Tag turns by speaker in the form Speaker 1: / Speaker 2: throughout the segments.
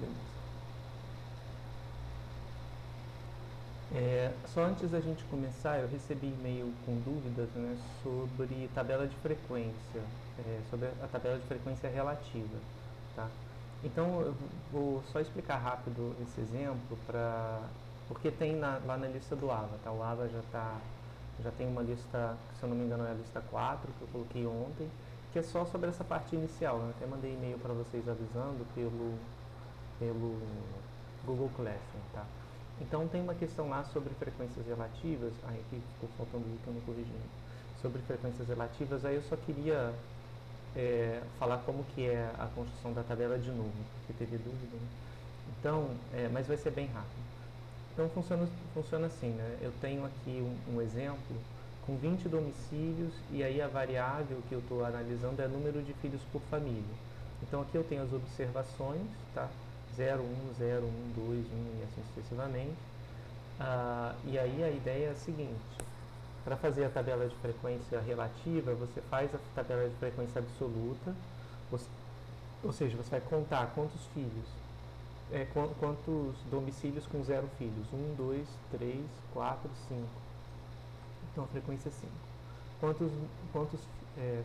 Speaker 1: Beleza. Só antes da gente começar, eu recebi e-mail com dúvidas, né, sobre tabela de frequência, sobre a tabela de frequência relativa, tá? Então eu vou só explicar rápido esse exemplo porque tem lá na lista do AVA, tá? O AVA já tem uma lista, se eu não me engano é a lista 4 que eu coloquei ontem, que é só sobre essa parte inicial. Eu até mandei e-mail para vocês avisando pelo Google Classroom, tá? Então tem uma questão lá sobre frequências relativas, aí aqui ficou faltando o que eu não corrigi, sobre frequências relativas, aí eu só queria falar como que é a construção da tabela de novo, porque teve dúvida, né? Então, mas vai ser bem rápido. Então funciona assim, né? Eu tenho aqui um exemplo com 20 domicílios e aí a variável que eu estou analisando é o número de filhos por família. Então aqui eu tenho as observações, tá? 0, 1, 0, 1, 2, 1 e assim sucessivamente. E aí a ideia é a seguinte: para fazer a tabela de frequência relativa, você faz a tabela de frequência absoluta, ou seja, você vai contar quantos filhos, quantos domicílios com 0 filhos. 1, 2, 3, 4, 5. Então a frequência é 5. Quantos,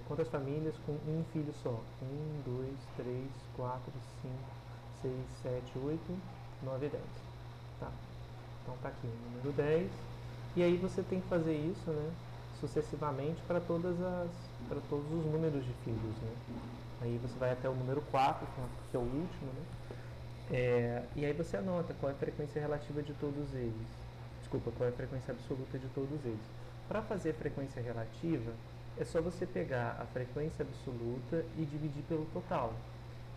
Speaker 1: quantas famílias com um filho só? 1, 2, 3, 4, 5, 6, 7, 8, 9, 10. Tá? Então tá aqui o número 10. E aí você tem que fazer isso, né, sucessivamente para todos os números de filhos, né? Aí você vai até o número 4, que é o último, né? E aí você anota qual é a frequência relativa de todos eles. Desculpa, qual é a frequência absoluta de todos eles. Para fazer frequência relativa, é só você pegar a frequência absoluta e dividir pelo total.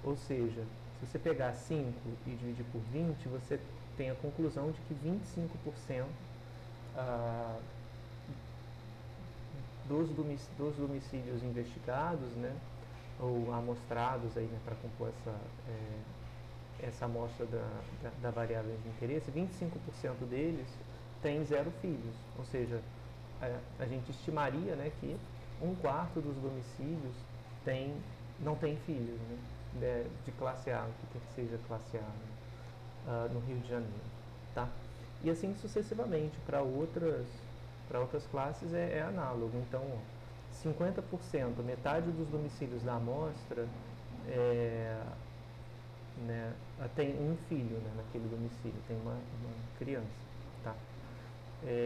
Speaker 1: Ou seja, se você pegar 5 e dividir por 20, você tem a conclusão de que 25% dos domicílios investigados, né, ou amostrados aí, né, para compor essa amostra da variável de interesse, 25% deles têm 0 filhos. Ou seja, a gente estimaria, né, que um quarto dos domicílios não tem filhos, né, de classe A, o que quer que seja classe A, né, no Rio de Janeiro. Tá? E assim sucessivamente, para outras classes é análogo. Então, ó, 50%, metade dos domicílios da amostra né, tem um filho, né, naquele domicílio, tem uma criança. Tá?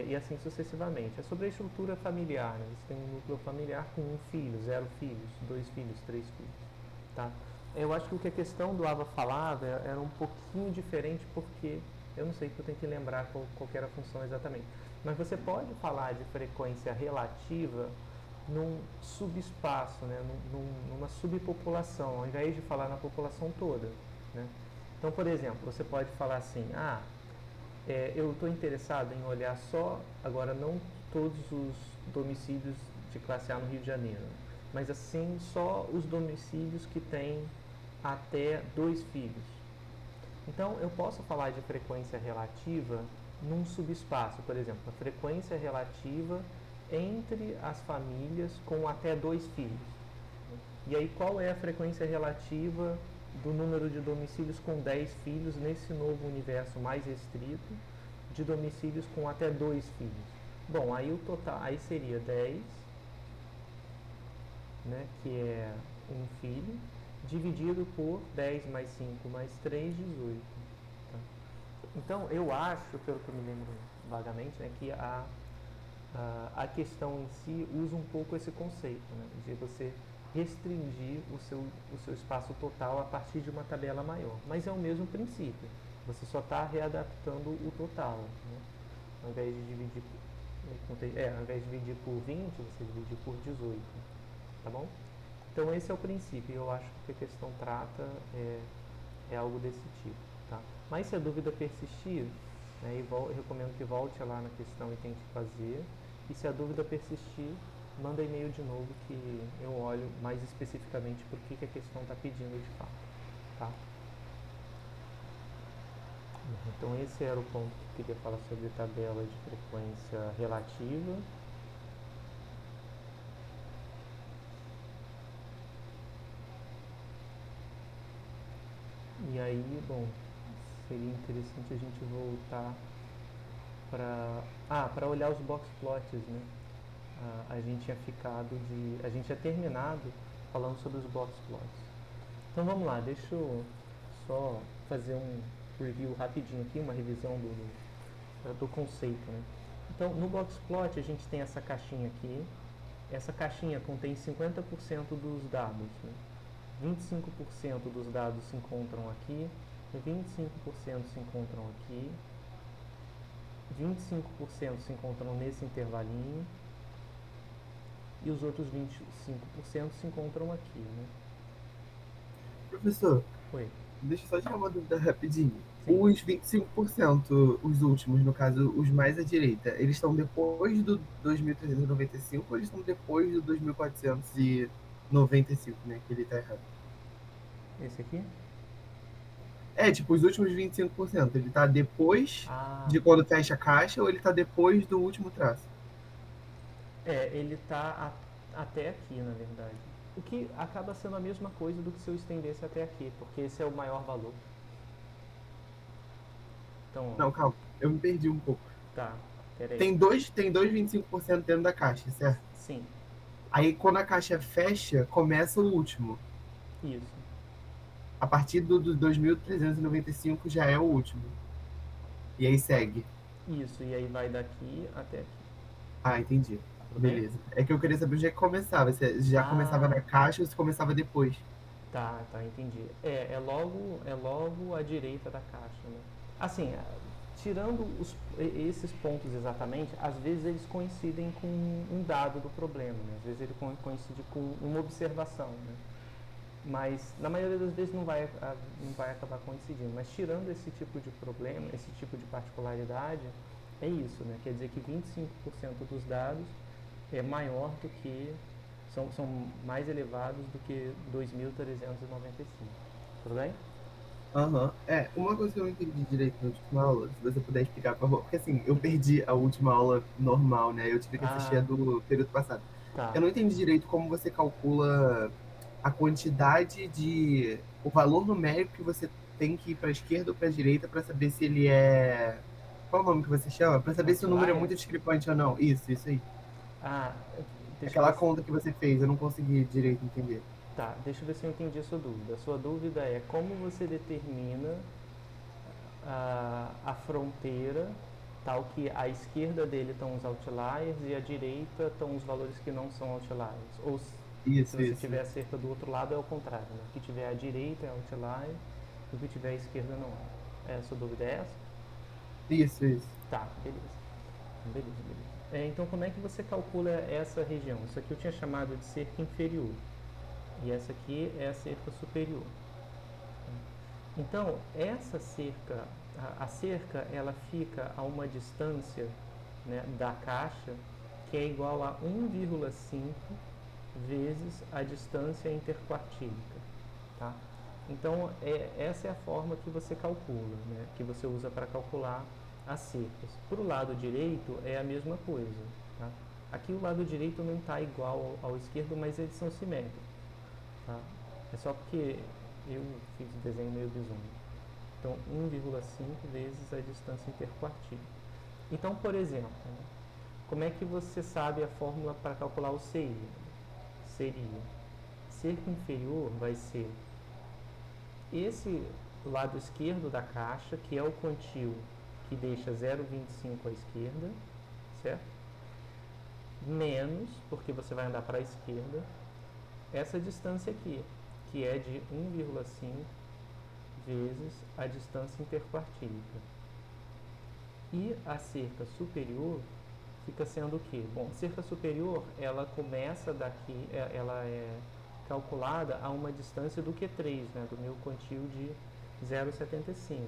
Speaker 1: E assim sucessivamente. É sobre a estrutura familiar. Né? Você tem um núcleo familiar com um filho, 0 filhos, 2 filhos, 3 filhos. Tá? Eu acho que o que a questão do Ava falava era um pouquinho diferente, porque eu não sei, que eu tenho que lembrar qual era a função exatamente. Mas você pode falar de frequência relativa num subespaço, né? Numa subpopulação, ao invés de falar na população toda. Né? Então, por exemplo, você pode falar assim: eu estou interessado em olhar só, agora não todos os domicílios de classe A no Rio de Janeiro, mas assim só os domicílios que têm até 2 filhos. Então eu posso falar de frequência relativa num subespaço, por exemplo, a frequência relativa entre as famílias com até 2 filhos. E aí qual é a frequência relativa do número de domicílios com 10 filhos nesse novo universo mais restrito de domicílios com até 2 filhos? Bom, aí o total aí seria 10, né, que é um filho, dividido por 10 mais 5 mais 3, 18. Tá? Então, eu acho, pelo que eu me lembro vagamente, né, que a questão em si usa um pouco esse conceito, né, de você restringir o seu espaço total a partir de uma tabela maior. Mas é o mesmo princípio. Você só está readaptando o total. Né? Ao invés de dividir ao invés de dividir por 20, você divide por 18. Tá bom? Então esse é o princípio. Eu acho que a questão trata é algo desse tipo. Tá? Mas se a dúvida persistir, né, eu recomendo que volte lá na questão e tente fazer. E se a dúvida persistir, manda e-mail de novo que eu olho mais especificamente por que a questão está pedindo de fato. Tá? Então esse era o ponto que eu queria falar sobre tabela de frequência relativa. E aí, bom, seria interessante a gente voltar para olhar os box plots, né? A gente tinha a gente tinha terminado falando sobre os box plots. Então vamos lá, deixa eu só fazer um review rapidinho aqui, uma revisão do conceito, né? Então, no box plot a gente tem essa caixinha aqui. Essa caixinha contém 50% dos dados, né? 25% dos dados se encontram aqui, 25% se encontram aqui, 25% se encontram nesse intervalinho e os outros 25% se encontram aqui, né?
Speaker 2: Professor,
Speaker 1: Oi,
Speaker 2: deixa eu só tirar uma dúvida rapidinho.
Speaker 1: sim.
Speaker 2: Os 25%, os últimos, no caso, os mais à direita, eles estão depois do 2395 ou eles estão depois do 2495, né? Que ele tá errado.
Speaker 1: Esse aqui?
Speaker 2: É, tipo, os últimos 25%, ele tá depois
Speaker 1: Ah,
Speaker 2: de quando fecha a caixa ou ele tá depois do último traço?
Speaker 1: ele está até aqui, na verdade. O que acaba sendo a mesma coisa do que se eu estendesse até aqui, porque esse é o maior valor. Então, ó,
Speaker 2: Não, calma, eu me perdi um pouco.
Speaker 1: tá, peraí.
Speaker 2: Tem dois 25% dentro da caixa, certo?
Speaker 1: Sim,
Speaker 2: Aí quando a caixa fecha, começa o último.
Speaker 1: isso.
Speaker 2: A partir do 2395 já é o último. E aí segue.
Speaker 1: Isso, e aí vai daqui até aqui.
Speaker 2: Ah, entendi.
Speaker 1: Tudo bem?
Speaker 2: Beleza. É que eu queria saber onde é que começava. Se já começava
Speaker 1: Ah,
Speaker 2: na caixa ou se começava depois.
Speaker 1: tá, entendi. É logo à direita da caixa, né? Assim, tirando esses pontos exatamente, às vezes eles coincidem com um dado do problema, né? Às vezes ele coincide com uma observação, né? Mas na maioria das vezes não vai acabar coincidindo. Mas tirando esse tipo de problema, esse tipo de particularidade, é isso, né? Quer dizer que 25% dos dados é maior do que são mais elevados do que 2.395. Tudo bem?
Speaker 2: Aham. É, uma coisa que eu não entendi direito na última aula, se você puder explicar, por favor. Porque assim, eu
Speaker 1: Uhum.
Speaker 2: perdi a última aula normal, né? Eu tive que assistir a
Speaker 1: Ah,
Speaker 2: do período passado.
Speaker 1: tá.
Speaker 2: Eu não entendi direito como você calcula a quantidade de. O valor numérico que você tem que ir para a esquerda ou para a direita para saber se ele é. Qual é o nome que você chama? Para saber se o número é
Speaker 1: Outlier?
Speaker 2: muito discrepante ou não. Isso aí.
Speaker 1: Ah, deixa eu
Speaker 2: Aquela
Speaker 1: ver se,
Speaker 2: conta que você fez, eu não consegui direito entender.
Speaker 1: deixa eu ver se eu entendi a sua dúvida. A sua dúvida é como você determina a fronteira tal que à esquerda dele estão os outliers e à direita estão os valores que não são outliers. Ou se
Speaker 2: Isso,
Speaker 1: você
Speaker 2: isso.
Speaker 1: tiver a cerca do outro lado é o contrário, né? O que tiver à direita é outlier e o que tiver à esquerda não é. A sua dúvida é essa?
Speaker 2: Isso.
Speaker 1: Tá, beleza. Então como é que você calcula essa região? Isso aqui eu tinha chamado de cerca inferior e essa aqui é a cerca superior. Então, essa cerca, a cerca, ela fica a uma distância, né, da caixa que é igual a 1,5 vezes a distância interquartílica, tá? Então, essa é a forma que você calcula, né, que você usa para calcular as cercas. Para o lado direito é a mesma coisa, tá? Aqui o lado direito não está igual ao esquerdo, mas eles são simétricos, tá? É só porque eu fiz o desenho meio bizonho. Então, 1,5 vezes a distância interquartílica. Então, por exemplo, né, como é que você sabe a fórmula para calcular o CI? Seria, cerca inferior vai ser esse lado esquerdo da caixa, que é o quantil que deixa 0,25 à esquerda, certo? Menos, porque você vai andar para a esquerda, essa distância aqui, que é de 1,5 vezes a distância interquartílica. E a cerca superior fica sendo o quê? Bom, a cerca superior, ela começa daqui, ela é calculada a uma distância do Q3, né, do meu quantil de 0,75.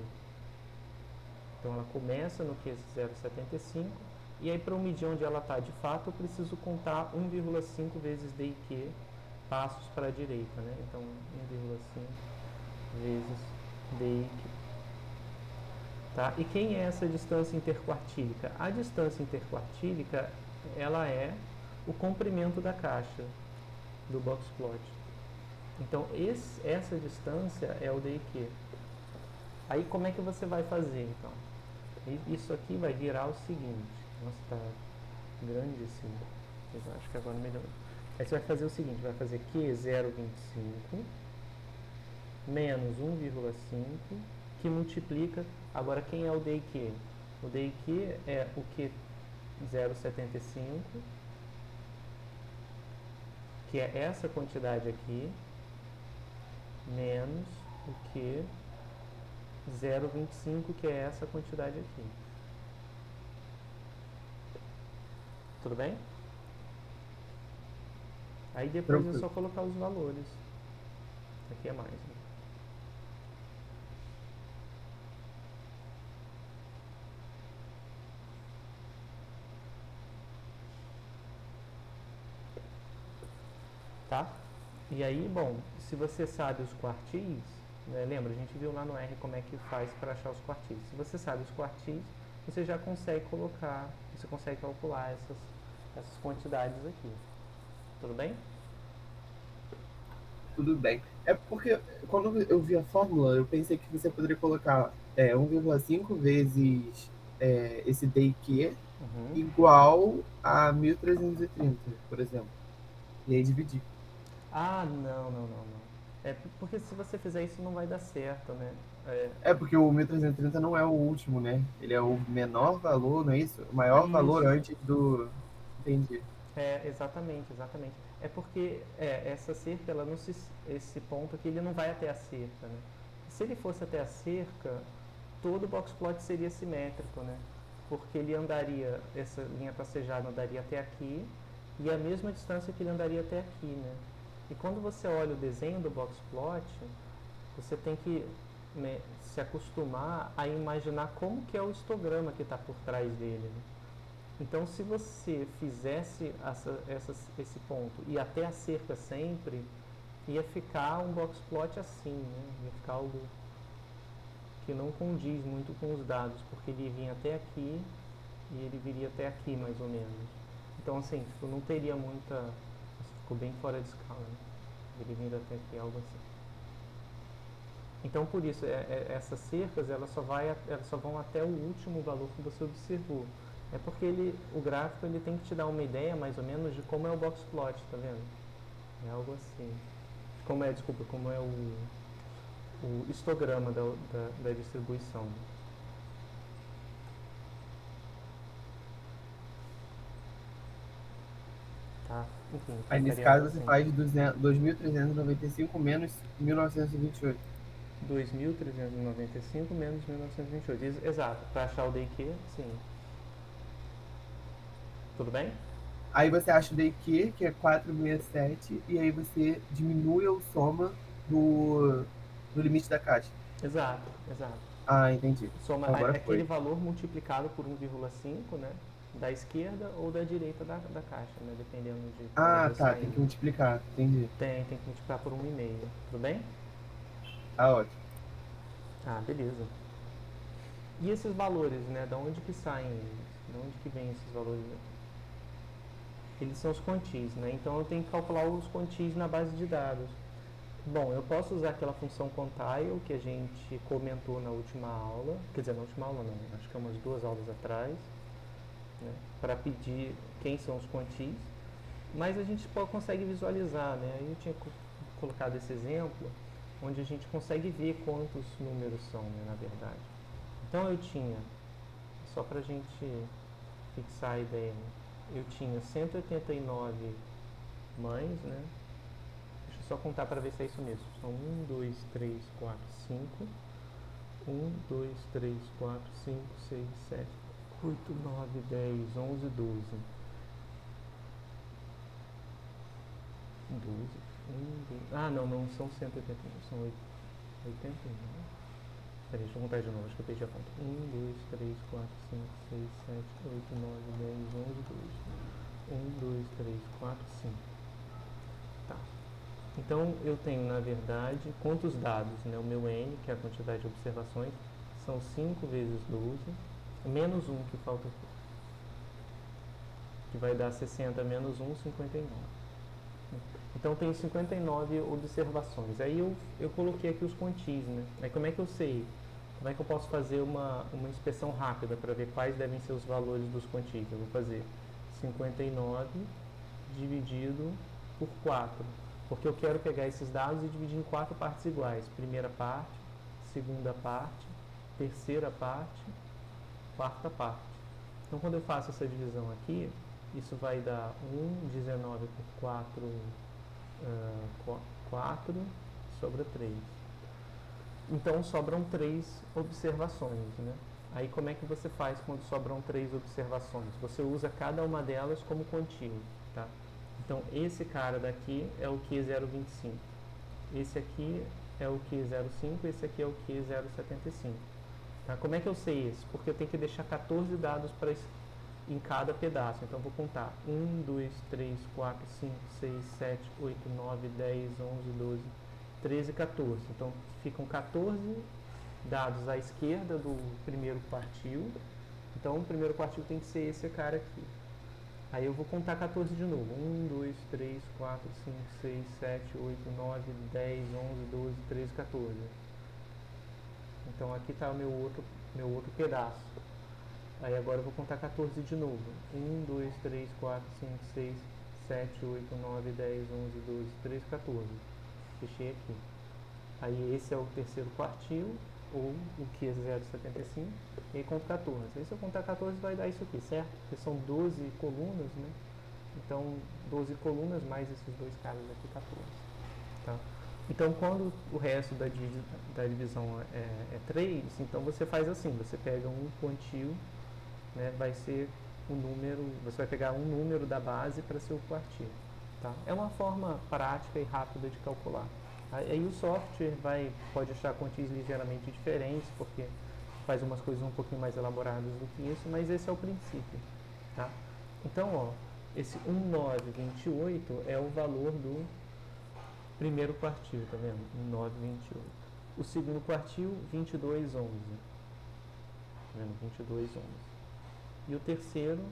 Speaker 1: Então ela começa no Q 0,75 e aí para eu medir onde ela está de fato eu preciso contar 1,5 vezes DQ passos para a direita, né? Então 1,5 vezes DQ. Tá? E quem é essa distância interquartílica? A distância interquartílica, ela é o comprimento da caixa do box plot. Então, essa distância é o DQ. Aí como é que você vai fazer, então? Isso aqui vai virar o seguinte. Nossa, tá grandíssimo. Eu acho que agora melhorou. Aí você vai fazer o seguinte, vai fazer Q 0,25 menos 1,5 que multiplica. Agora quem é o DQ? O DQ é o Q 0,75, que é essa quantidade aqui, menos o Q 0,25, que é essa quantidade aqui. Tudo bem? Aí depois é
Speaker 2: Tranquilo.
Speaker 1: só colocar os valores. Aqui é mais, né? Tá? E aí, bom, se você sabe os quartis, né, lembra, a gente viu lá no R como é que faz para achar os quartis. Se você sabe os quartis, você já consegue colocar, você consegue calcular essas quantidades aqui. Tudo bem?
Speaker 2: Tudo bem. É porque quando eu vi a fórmula, eu pensei que você poderia colocar 1,5 vezes esse DQ
Speaker 1: Uhum.
Speaker 2: igual a 1330, por exemplo. E aí dividir.
Speaker 1: Ah, não, não, não, não. É porque se você fizer isso não vai dar certo, né? É,
Speaker 2: É porque o 1330 não é o último, né? Ele é o menor valor, não é isso? O maior valor
Speaker 1: isso.
Speaker 2: antes do. Entendi.
Speaker 1: É, exatamente, exatamente. É porque essa cerca, ela não se, esse ponto aqui, ele não vai até a cerca, né? Se ele fosse até a cerca, todo o box plot seria simétrico, né? Porque ele andaria, essa linha tracejada andaria até aqui e a mesma distância que ele andaria até aqui, né? E quando você olha o desenho do box plot, você tem que, né, se acostumar a imaginar como que é o histograma que está por trás dele, né? Então, se você fizesse esse ponto e até a cerca sempre, ia ficar um box plot assim, né? Ia ficar algo que não condiz muito com os dados, porque ele vinha até aqui e ele viria até aqui, mais ou menos. Então, assim, tipo, não teria muita... Ficou bem fora de escala, né? Ele vindo até aqui, algo assim. Então, por isso, essas cercas, elas só vão até o último valor que você observou. É porque o gráfico ele tem que te dar uma ideia, mais ou menos, de como é o box plot, tá vendo? É algo assim. Desculpa, como é o histograma da distribuição. Tá? Enfim,
Speaker 2: Aí nesse
Speaker 1: ficaria algo
Speaker 2: caso você
Speaker 1: assim.
Speaker 2: faz 2.395 menos 1928.
Speaker 1: 2.395 menos 1928. Exato. Para achar o DQ, sim. Tudo bem?
Speaker 2: Aí você acha o DQ, que é 467, e aí você diminui ou soma do limite da caixa.
Speaker 1: Exato, exato.
Speaker 2: Ah, entendi.
Speaker 1: Soma
Speaker 2: Então agora
Speaker 1: aquele
Speaker 2: foi.
Speaker 1: valor multiplicado por 1,5, né? Da esquerda ou da direita da caixa, né? Dependendo de como
Speaker 2: Ah,
Speaker 1: for
Speaker 2: tá, tem que
Speaker 1: saindo.
Speaker 2: multiplicar. Entendi.
Speaker 1: Tem que multiplicar por 1,5. Tudo bem?
Speaker 2: Ah, ótimo.
Speaker 1: Ah, beleza. E esses valores, né? Da onde que saem eles? De onde que vêm esses valores aqui? Eles são os quantis, né? Então eu tenho que calcular os quantis na base de dados. Bom, eu posso usar aquela função quantile que a gente comentou na última aula, quer dizer, na última aula não, acho que é umas 2 aulas atrás, né, para pedir quem são os quantis, mas a gente consegue visualizar, né? Eu tinha colocado esse exemplo, onde a gente consegue ver quantos números são, né, na verdade. Então eu tinha, só para a gente fixar a ideia, né, eu tinha 189 mães, né? Deixa eu só contar para ver se é isso mesmo. São 1, 2, 3, 4, 5. 1, 2, 3, 4, 5, 6, 7, 8, 9, 10, 11, 12. 12. 1, 2. Ah, não, não são 189, são 89. Peraí, deixa eu contar de novo, acho que eu perdi a conta. 1, 2, 3, 4, 5, 6, 7, 8, 9, 10, 11, 12. 1, 2, 3, 4, 5. Tá. Então eu tenho, na verdade, quantos dados? Né? O meu N, que é a quantidade de observações, são 5 vezes 12, menos 1 que falta aqui, que vai dar 60 menos 1, 59. Então eu tenho 59 observações. Aí eu coloquei aqui os quantis, né? Aí como é que eu sei Como é que eu posso fazer uma inspeção rápida para ver quais devem ser os valores dos quantis? Eu vou fazer 59 dividido por 4, porque eu quero pegar esses dados e dividir em 4 partes iguais. Primeira parte, segunda parte, terceira parte, quarta parte. Então, quando eu faço essa divisão aqui, isso vai dar 19 por 4, 4, sobra 3. Então, sobram 3 observações, né? Aí, como é que você faz quando sobram 3 observações? Você usa cada uma delas como contínuo, tá? Então, esse cara daqui é o Q025. Esse aqui é o Q05, esse aqui é o Q075. Tá? Como é que eu sei esse? Porque eu tenho que deixar 14 dados em cada pedaço. Então, eu vou contar 1, 2, 3, 4, 5, 6, 7, 8, 9, 10, 11, 12, 13, 14. Então, ficam 14 dados à esquerda do primeiro quartil. Então, o primeiro quartil tem que ser esse cara aqui. Aí eu vou contar 14 de novo. 1, 2, 3, 4, 5, 6, 7, 8, 9, 10, 11, 12, 13, 14. Então aqui está o meu outro pedaço. Aí agora eu vou contar 14 de novo. 1, 2, 3, 4, 5, 6, 7, 8, 9, 10, 11, 12, 13, 14. Fechei aqui. Aí esse é o terceiro quartil, ou o Q075, e aí conto 14. Aí se eu contar 14 vai dar isso aqui, certo? Porque são 12 colunas, né? Então 12 colunas mais esses dois caras aqui, 14. Tá? Então quando o resto da divisão é 3, então você faz assim, você pega um quantio, né, vai ser o número, você vai pegar um número da base para ser o quartil. Tá? É uma forma prática e rápida de calcular. Aí o software pode achar quantias ligeiramente diferentes, porque faz umas coisas um pouquinho mais elaboradas do que isso, mas esse é o princípio. Tá? Então, ó, esse 1928 é o valor do primeiro quartil, tá vendo? 1928. O segundo quartil, 2211. Tá vendo? 2211. E o terceiro,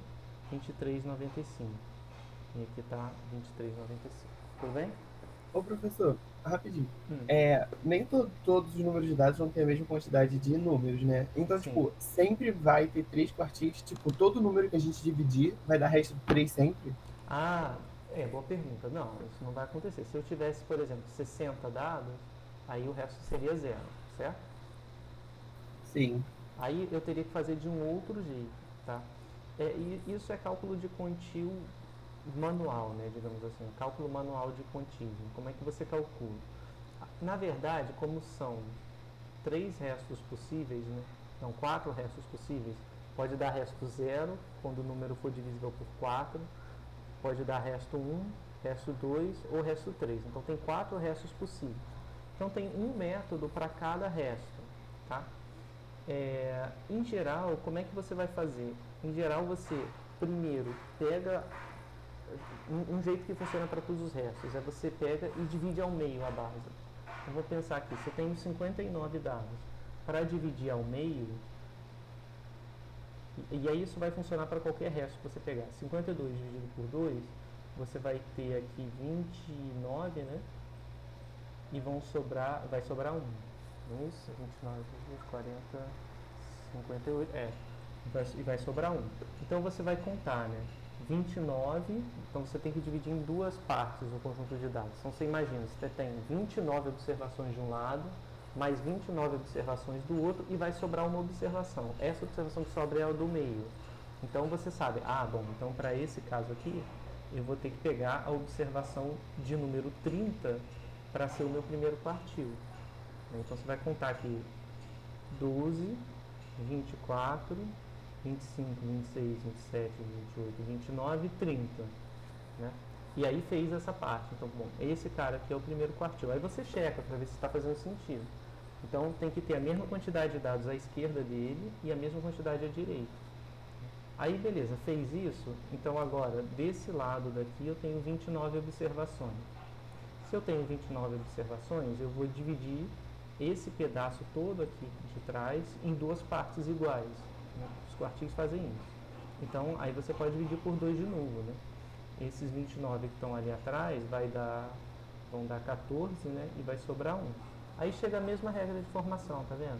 Speaker 1: 2395. E aqui está 2395. Tudo bem?
Speaker 2: Ô, professor, rapidinho.
Speaker 1: Hum,
Speaker 2: Nem todos os números de dados vão ter a mesma quantidade de números, né? Então,
Speaker 1: sim.
Speaker 2: tipo, sempre vai ter 3 quartis. Tipo, todo número que a gente dividir vai dar resto de 3 sempre?
Speaker 1: Ah, boa pergunta. Não, isso não vai acontecer. Se eu tivesse, por exemplo, 60 dados, aí o resto seria zero, certo?
Speaker 2: Sim.
Speaker 1: Aí eu teria que fazer de um outro jeito, tá? E isso é cálculo de quantio manual, né, digamos assim, cálculo manual de quantismo. Como é que você calcula? Na verdade, como são 3 restos possíveis, né? Não, 4 restos possíveis, pode dar resto zero quando o número for divisível por 4, pode dar resto 1, resto 2 ou resto 3. Então tem 4 restos possíveis. Então tem um método para cada resto, tá? Em geral, como é que você vai fazer? Em geral, você primeiro pega um jeito que funciona para todos os restos, é você pega e divide ao meio a base. Eu vou pensar aqui, se eu tenho 59 dados, para dividir ao meio, e aí isso vai funcionar para qualquer resto que você pegar. 52 dividido por 2, você vai ter aqui 29, né? E vai sobrar 1. 2, 29, 40, 58, e vai sobrar 1. Então você vai contar, né? 29, então você tem que dividir em duas partes o conjunto de dados. Então você imagina, você tem 29 observações de um lado, mais 29 observações do outro, e vai sobrar uma observação. Essa observação que sobra é a do meio. Então você sabe, bom, então para esse caso aqui, eu vou ter que pegar a observação de número 30 para ser o meu primeiro quartil. Então você vai contar aqui 12, 24, 25, 26, 27, 28, 29 e 30. Né? E aí fez essa parte. Então, bom, esse cara aqui é o primeiro quartil. Aí você checa para ver se está fazendo sentido. Então tem que ter a mesma quantidade de dados à esquerda dele e a mesma quantidade à direita. Aí beleza, fez isso, então agora desse lado daqui eu tenho 29 observações. Se eu tenho 29 observações, eu vou dividir esse pedaço todo aqui de trás em duas partes iguais. Né? Os quartis fazem isso. Então aí você pode dividir por 2 de novo. Né? Esses 29 que estão ali atrás vão dar 14, né? E vai sobrar 1. Aí chega a mesma regra de formação, tá vendo?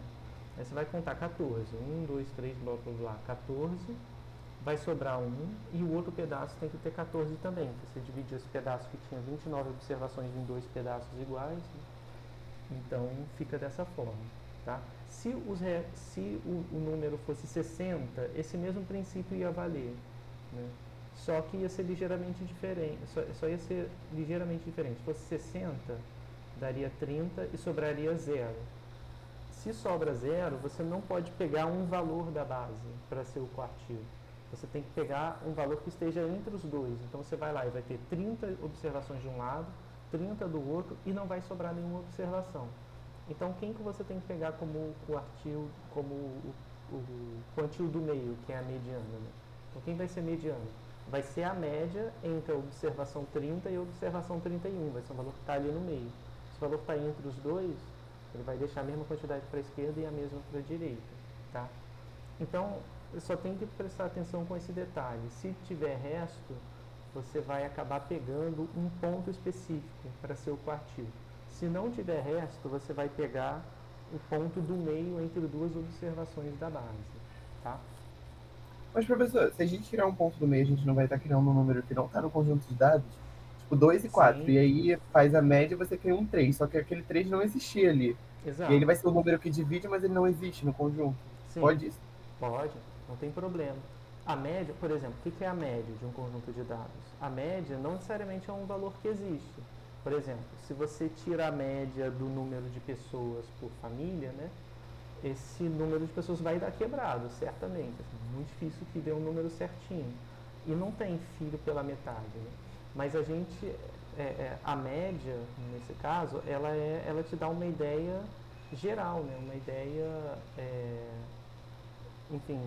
Speaker 1: Aí você vai contar 14. 1, 2, 3, blá blá blá, 14. Vai sobrar um e o outro pedaço tem que ter 14 também. Você divide esse pedaço que tinha 29 observações em dois pedaços iguais, né? Então fica dessa forma. Tá? Se o número fosse 60, esse mesmo princípio ia valer. Né? Só que ia ser ligeiramente diferente. Só ia ser ligeiramente diferente. Se fosse 60, daria 30 e sobraria 0. Se sobra 0, você não pode pegar um valor da base para ser o quartil. Você tem que pegar um valor que esteja entre os dois. Então você vai lá e vai ter 30 observações de um lado, 30 do outro e não vai sobrar nenhuma observação. Então quem que você tem que pegar como quartil, como o quantil do meio, que é a mediana? Né? Então quem vai ser mediano? Vai ser a média entre a observação 30 e a observação 31. Vai ser o valor que está ali no meio. Se o valor está entre os dois, ele vai deixar a mesma quantidade para a esquerda e a mesma para a direita. Tá? Então, só tem que prestar atenção com esse detalhe. Se tiver resto, você vai acabar pegando um ponto específico para ser o quartil. Se não tiver resto, você vai pegar o ponto do meio entre duas observações da base. Tá?
Speaker 2: Mas, professor, se a gente tirar um ponto do meio, a gente não vai estar criando um número que não está no conjunto de dados? Tipo, 2 e 4.
Speaker 1: Sim,
Speaker 2: E aí faz a média e você cria um 3. Só que aquele 3 não existia ali. E aí ele
Speaker 1: exato.
Speaker 2: vai ser o número que divide, mas ele não existe no conjunto.
Speaker 1: Sim,
Speaker 2: Pode isso?
Speaker 1: pode, não tem problema. A média, por exemplo, o que é a média de um conjunto de dados? A média não necessariamente é um valor que existe. Por exemplo, se você tira a média do número de pessoas por família, né, esse número de pessoas vai dar quebrado, certamente. É muito difícil que dê um número certinho. E não tem filho pela metade. Né? Mas a gente, a média, nesse caso, ela te dá uma ideia geral, né? Uma ideia, enfim,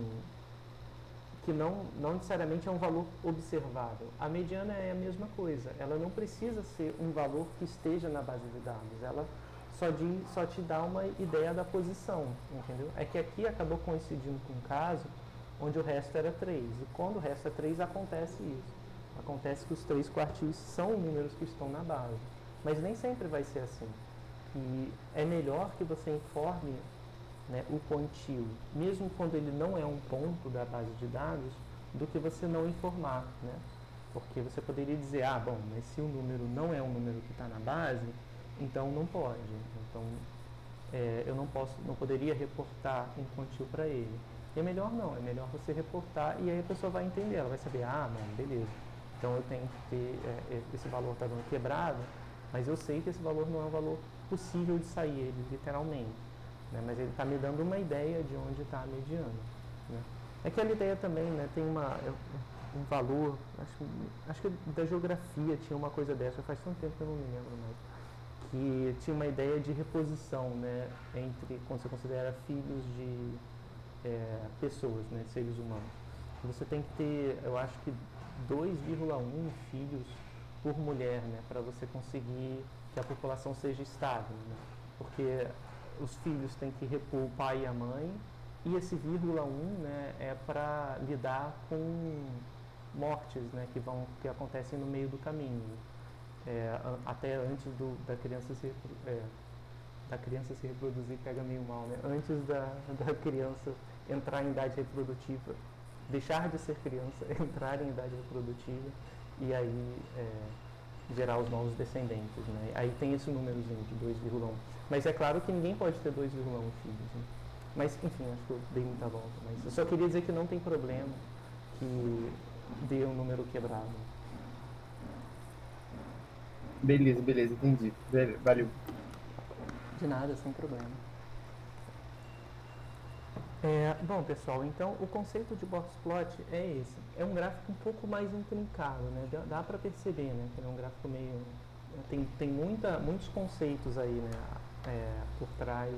Speaker 1: que não necessariamente é um valor observável. A mediana é a mesma coisa. Ela não precisa ser um valor que esteja na base de dados. Ela só te dá uma ideia da posição, entendeu? É que aqui acabou coincidindo com um caso onde o resto era 3. E quando o resto é 3, acontece isso. Acontece que os 3 quartis são números que estão na base. Mas nem sempre vai ser assim. E é melhor que você informe, né, o quantil, mesmo quando ele não é um ponto da base de dados, do que você não informar, né? Porque você poderia dizer, bom, mas se o número não é um número que está na base, então não pode. Então, eu não poderia reportar um quantil para ele. E é melhor não, é melhor você reportar e aí a pessoa vai entender, ela vai saber, não, beleza. Então eu tenho que ter, esse valor está dando quebrado, mas eu sei que esse valor não é um valor possível de sair, ele literalmente. Né? Mas ele está me dando uma ideia de onde está a mediana. Né? Aquela ideia também, né, tem um valor, acho que da geografia tinha uma coisa dessa, faz tanto tempo que eu não me lembro mais, que tinha uma ideia de reposição, né, entre quando você considera filhos de pessoas, né, seres humanos. Você tem que ter, eu acho que 2,1 filhos por mulher, né, para você conseguir que a população seja estável, né? Porque os filhos têm que repor o pai e a mãe, e esse 1, né, é para lidar com mortes, né, que acontecem no meio do caminho, até antes da criança se reproduzir, pega meio mal, né? Antes da criança entrar em idade reprodutiva, deixar de ser criança, entrar em idade reprodutiva e aí gerar os novos descendentes, né? Aí tem esse númerozinho de 2,1. Mas é claro que ninguém pode ter 2,1 filhos, né? Mas, enfim, acho que eu dei muita volta. Mas eu só queria dizer que não tem problema que dê um número quebrado.
Speaker 2: Beleza, beleza, entendi. Valeu.
Speaker 1: De nada, sem problema. Bom, pessoal, então o conceito de box plot é esse. É um gráfico um pouco mais intrincado, né? Dá para perceber, né? Que ele é um gráfico meio... Tem muitos conceitos aí, né? Por trás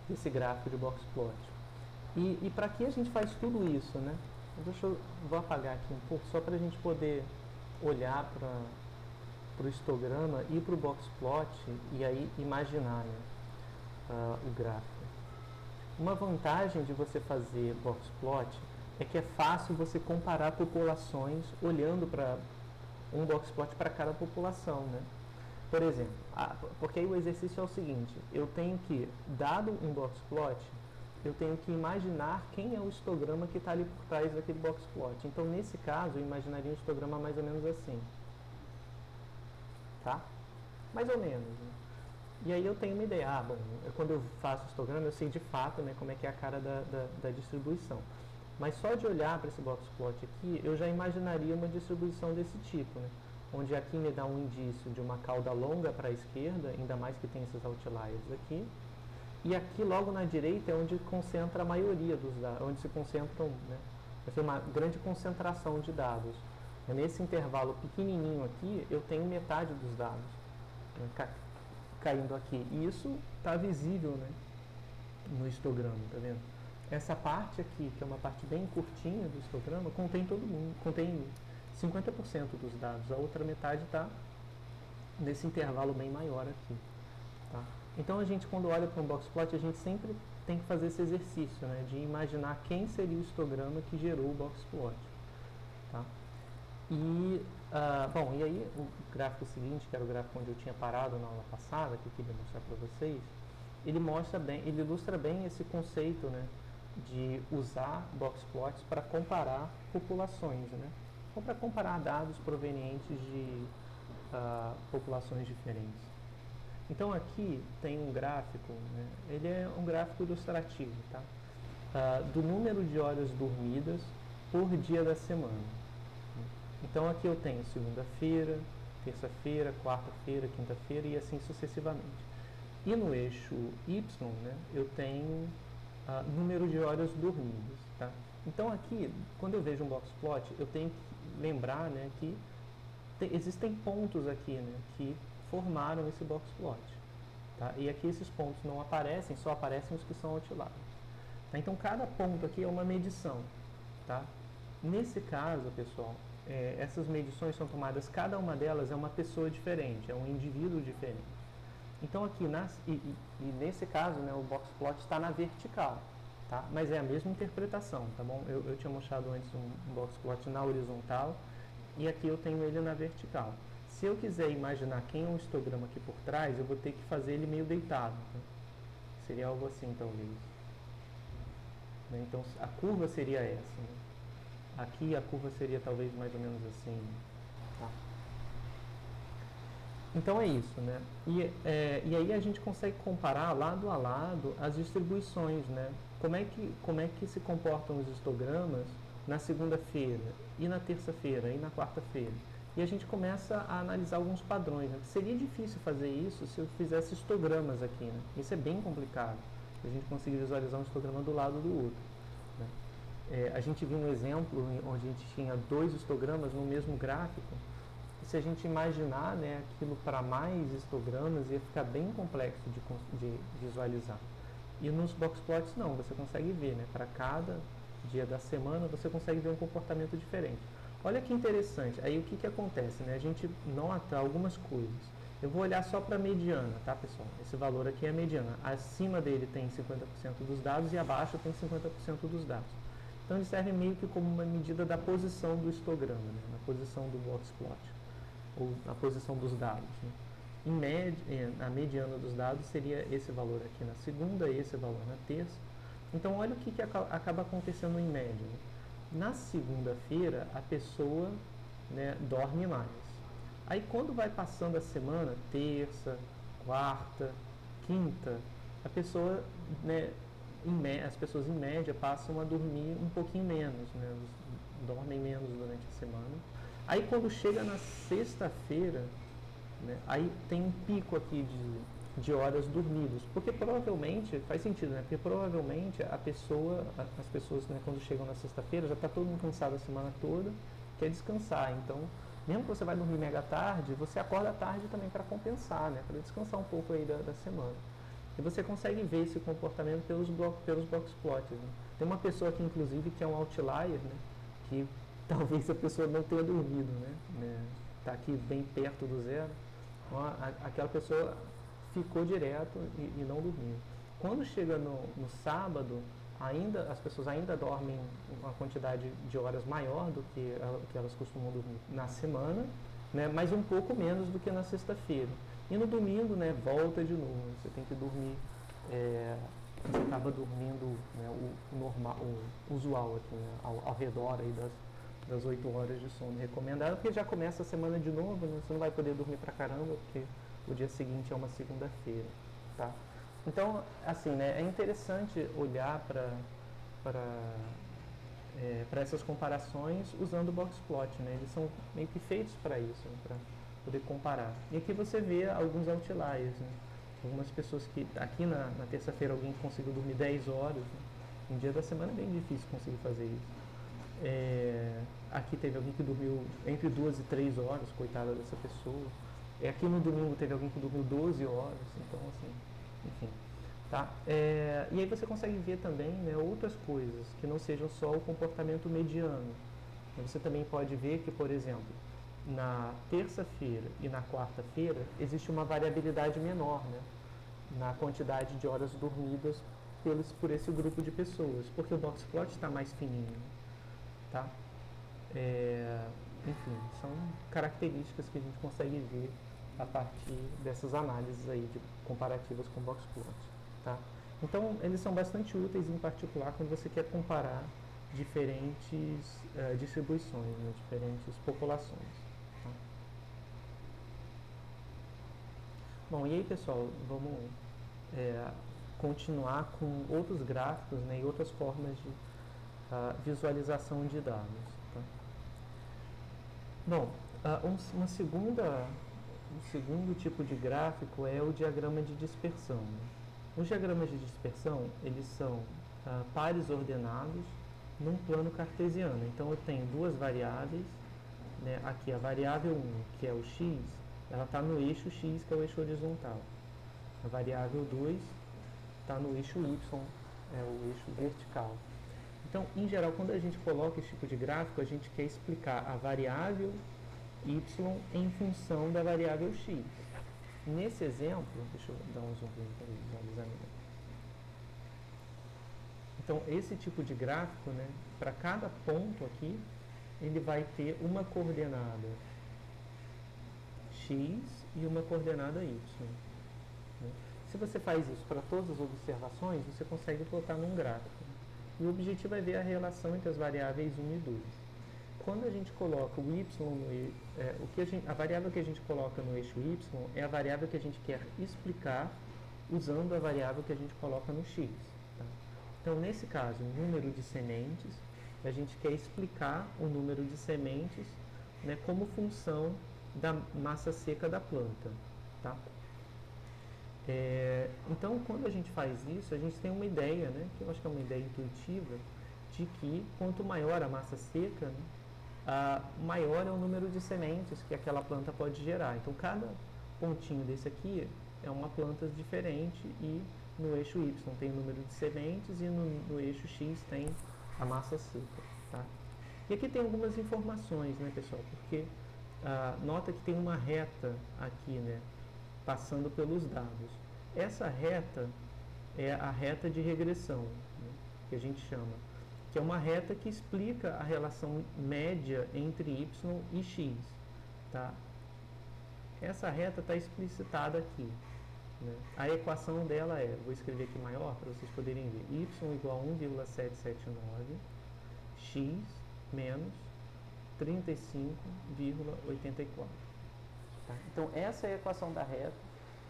Speaker 1: desse gráfico de box plot. E para que a gente faz tudo isso, né? Vou apagar aqui um pouco, só para a gente poder olhar para o histograma e para o box plot e aí imaginar, né? O gráfico. Uma vantagem de você fazer box plot é que é fácil você comparar populações olhando para um box plot para cada população, né? Por exemplo, porque aí o exercício é o seguinte, eu tenho que, dado um box plot, eu tenho que imaginar quem é o histograma que está ali por trás daquele box plot. Então, nesse caso, eu imaginaria um histograma mais ou menos assim. Tá? Mais ou menos. Né? E aí eu tenho uma ideia. Bom, quando eu faço histograma, eu sei de fato, né, como é que é a cara da distribuição. Mas só de olhar para esse box plot aqui, eu já imaginaria uma distribuição desse tipo, né? Onde aqui me dá um indício de uma cauda longa para a esquerda, ainda mais que tem esses outliers aqui. E aqui logo na direita é onde concentra a maioria dos dados, onde se concentram, né? Vai ser uma grande concentração de dados. Nesse intervalo pequenininho aqui, eu tenho metade dos dados, né, caindo aqui. E isso está visível, né, no histograma, tá vendo? Essa parte aqui, que é uma parte bem curtinha do histograma, contém todo mundo, contém 50% dos dados. A outra metade está nesse intervalo bem maior aqui. Tá? Então a gente, quando olha para um box plot, a gente sempre tem que fazer esse exercício, né, de imaginar quem seria o histograma que gerou o box plot. Tá? E, bom, e aí o gráfico seguinte, que era o gráfico onde eu tinha parado na aula passada, que eu queria mostrar para vocês, ele mostra bem, ele ilustra bem esse conceito, né, de usar box plots para comparar populações, né, ou para comparar dados provenientes de populações diferentes. Então aqui tem um gráfico, né, ele é um gráfico ilustrativo, tá, do número de horas dormidas por dia da semana. Então aqui eu tenho segunda-feira, terça-feira, quarta-feira, quinta-feira e assim sucessivamente. E no eixo Y, né, eu tenho número de horas dormidas. Tá? Então aqui, quando eu vejo um box plot, eu tenho que lembrar, né, que existem pontos aqui, né, que formaram esse box plot. Tá? E aqui esses pontos não aparecem, só aparecem os que são outliers. Tá? Então cada ponto aqui é uma medição. Tá? Nesse caso, pessoal, essas medições são tomadas, cada uma delas é uma pessoa diferente, é um indivíduo diferente. Então aqui, nesse caso, né, o box plot está na vertical, tá? Mas é a mesma interpretação, tá bom? Eu tinha mostrado antes um box plot na horizontal e aqui eu tenho ele na vertical. Se eu quiser imaginar quem é o histograma aqui por trás, eu vou ter que fazer ele meio deitado. Tá? Seria algo assim, talvez. Né? Então a curva seria essa. Né? Aqui a curva seria talvez mais ou menos assim. Tá? Então é isso, né? E aí a gente consegue comparar lado a lado as distribuições, né? Como é que se comportam os histogramas na segunda-feira, e na terça-feira, e na quarta-feira. E a gente começa a analisar alguns padrões. Né? Seria difícil fazer isso se eu fizesse histogramas aqui, né? Isso é bem complicado, a gente conseguir visualizar um histograma do lado do outro. Né? A gente viu um exemplo onde a gente tinha 2 histogramas no mesmo gráfico. E se a gente imaginar, né, aquilo para mais histogramas, ia ficar bem complexo de visualizar. E nos box plots não, você consegue ver, né, para cada dia da semana você consegue ver um comportamento diferente. Olha que interessante, aí o que acontece, né? A gente nota algumas coisas. Eu vou olhar só para a mediana, tá, pessoal? Esse valor aqui é a mediana. Acima dele tem 50% dos dados e abaixo tem 50% dos dados. Então ele serve meio que como uma medida da posição do histograma, né? Na posição do box plot, ou na posição dos dados. Né? Em média, a mediana dos dados seria esse valor aqui na segunda e esse valor na terça. Então olha o que acaba acontecendo em média. Né? Na segunda-feira a pessoa, né, dorme mais. Aí quando vai passando a semana, terça, quarta, quinta, a pessoa, né, as pessoas em média passam a dormir um pouquinho menos, né, dormem menos durante a semana. Aí quando chega na sexta-feira, né, aí tem um pico aqui de horas dormidas, porque provavelmente, faz sentido, né, porque provavelmente as pessoas, né, quando chegam na sexta-feira, já está todo mundo cansado a semana toda, quer descansar, então mesmo que você vai dormir mega tarde, você acorda tarde também para compensar, né, para descansar um pouco aí da semana. E você consegue ver esse comportamento pelos box plots. Né? Tem uma pessoa aqui, inclusive, que é um outlier, né, que talvez a pessoa não tenha dormido, né, tá aqui bem perto do zero, então, aquela pessoa ficou direto e não dormiu. Quando chega no sábado, as pessoas ainda dormem uma quantidade de horas maior do que elas costumam dormir na semana, né, mas um pouco menos do que na sexta-feira. E no domingo, né, volta de novo, você tem que dormir você acaba dormindo, né, o normal, o usual aqui, né, ao redor aí das 8 horas de sono recomendado, porque já começa a semana de novo, né, você não vai poder dormir pra caramba, porque o dia seguinte é uma segunda-feira, tá? Então, assim, né, é interessante olhar para essas comparações usando o boxplot, né? Eles são meio que feitos para isso, né? Para poder comparar. E aqui você vê alguns outliers, né? Algumas pessoas que aqui na terça-feira alguém conseguiu dormir 10 horas, né? Um dia da semana é bem difícil conseguir fazer isso. Aqui teve alguém que dormiu entre 2 e 3 horas, coitada dessa pessoa. Aqui no domingo teve alguém que dormiu 12 horas, então assim, enfim. Tá? E aí você consegue ver também, né, outras coisas que não sejam só o comportamento mediano. Você também pode ver que, por exemplo, na terça-feira e na quarta-feira existe uma variabilidade menor, né, na quantidade de horas dormidas por esse grupo de pessoas, porque o boxplot está mais fininho. Tá? Enfim, são características que a gente consegue ver a partir dessas análises aí de comparativas com boxplot. Tá? Então, eles são bastante úteis, em particular, quando você quer comparar diferentes distribuições, né, diferentes populações. Tá? Bom, e aí, pessoal, vamos continuar com outros gráficos, né, e outras formas de visualização de dados. Tá? Bom, um segundo tipo de gráfico é o diagrama de dispersão. Os diagramas de dispersão, eles são pares ordenados num plano cartesiano. Então, eu tenho duas variáveis, né? Aqui a variável 1, que é o x, ela está no eixo x, que é o eixo horizontal. A variável 2 está no eixo y, é o eixo vertical. Então, em geral, quando a gente coloca esse tipo de gráfico, a gente quer explicar a variável y em função da variável x. Nesse exemplo, deixa eu dar um zoom para visualizar melhor. Então, esse tipo de gráfico, né, para cada ponto aqui, ele vai ter uma coordenada x e uma coordenada y. Né? Se você faz isso para todas as observações, você consegue plotar num gráfico. E o objetivo é ver a relação entre as variáveis 1 e 2. Quando a gente coloca o y a variável que a gente coloca no eixo y é a variável que a gente quer explicar usando a variável que a gente coloca no x. Tá? Então, nesse caso, o número de sementes, a gente quer explicar o número de sementes, né, como função da massa seca da planta. Tá? Então, quando a gente faz isso, a gente tem uma ideia, né, que eu acho que é uma ideia intuitiva, de que quanto maior a massa seca, né, maior é o número de sementes que aquela planta pode gerar. Então, cada pontinho desse aqui é uma planta diferente e no eixo Y tem o número de sementes e no eixo X tem a massa seca. Tá? E aqui tem algumas informações, né, pessoal? Porque nota que tem uma reta aqui, né, passando pelos dados. Essa reta é a reta de regressão, né, que a gente chama, que é uma reta que explica a relação média entre y e x. Tá? Essa reta está explicitada aqui. Né? A equação dela vou escrever aqui maior para vocês poderem ver, y igual a 1,779 x menos 35,84. Tá? Então, essa é a equação da reta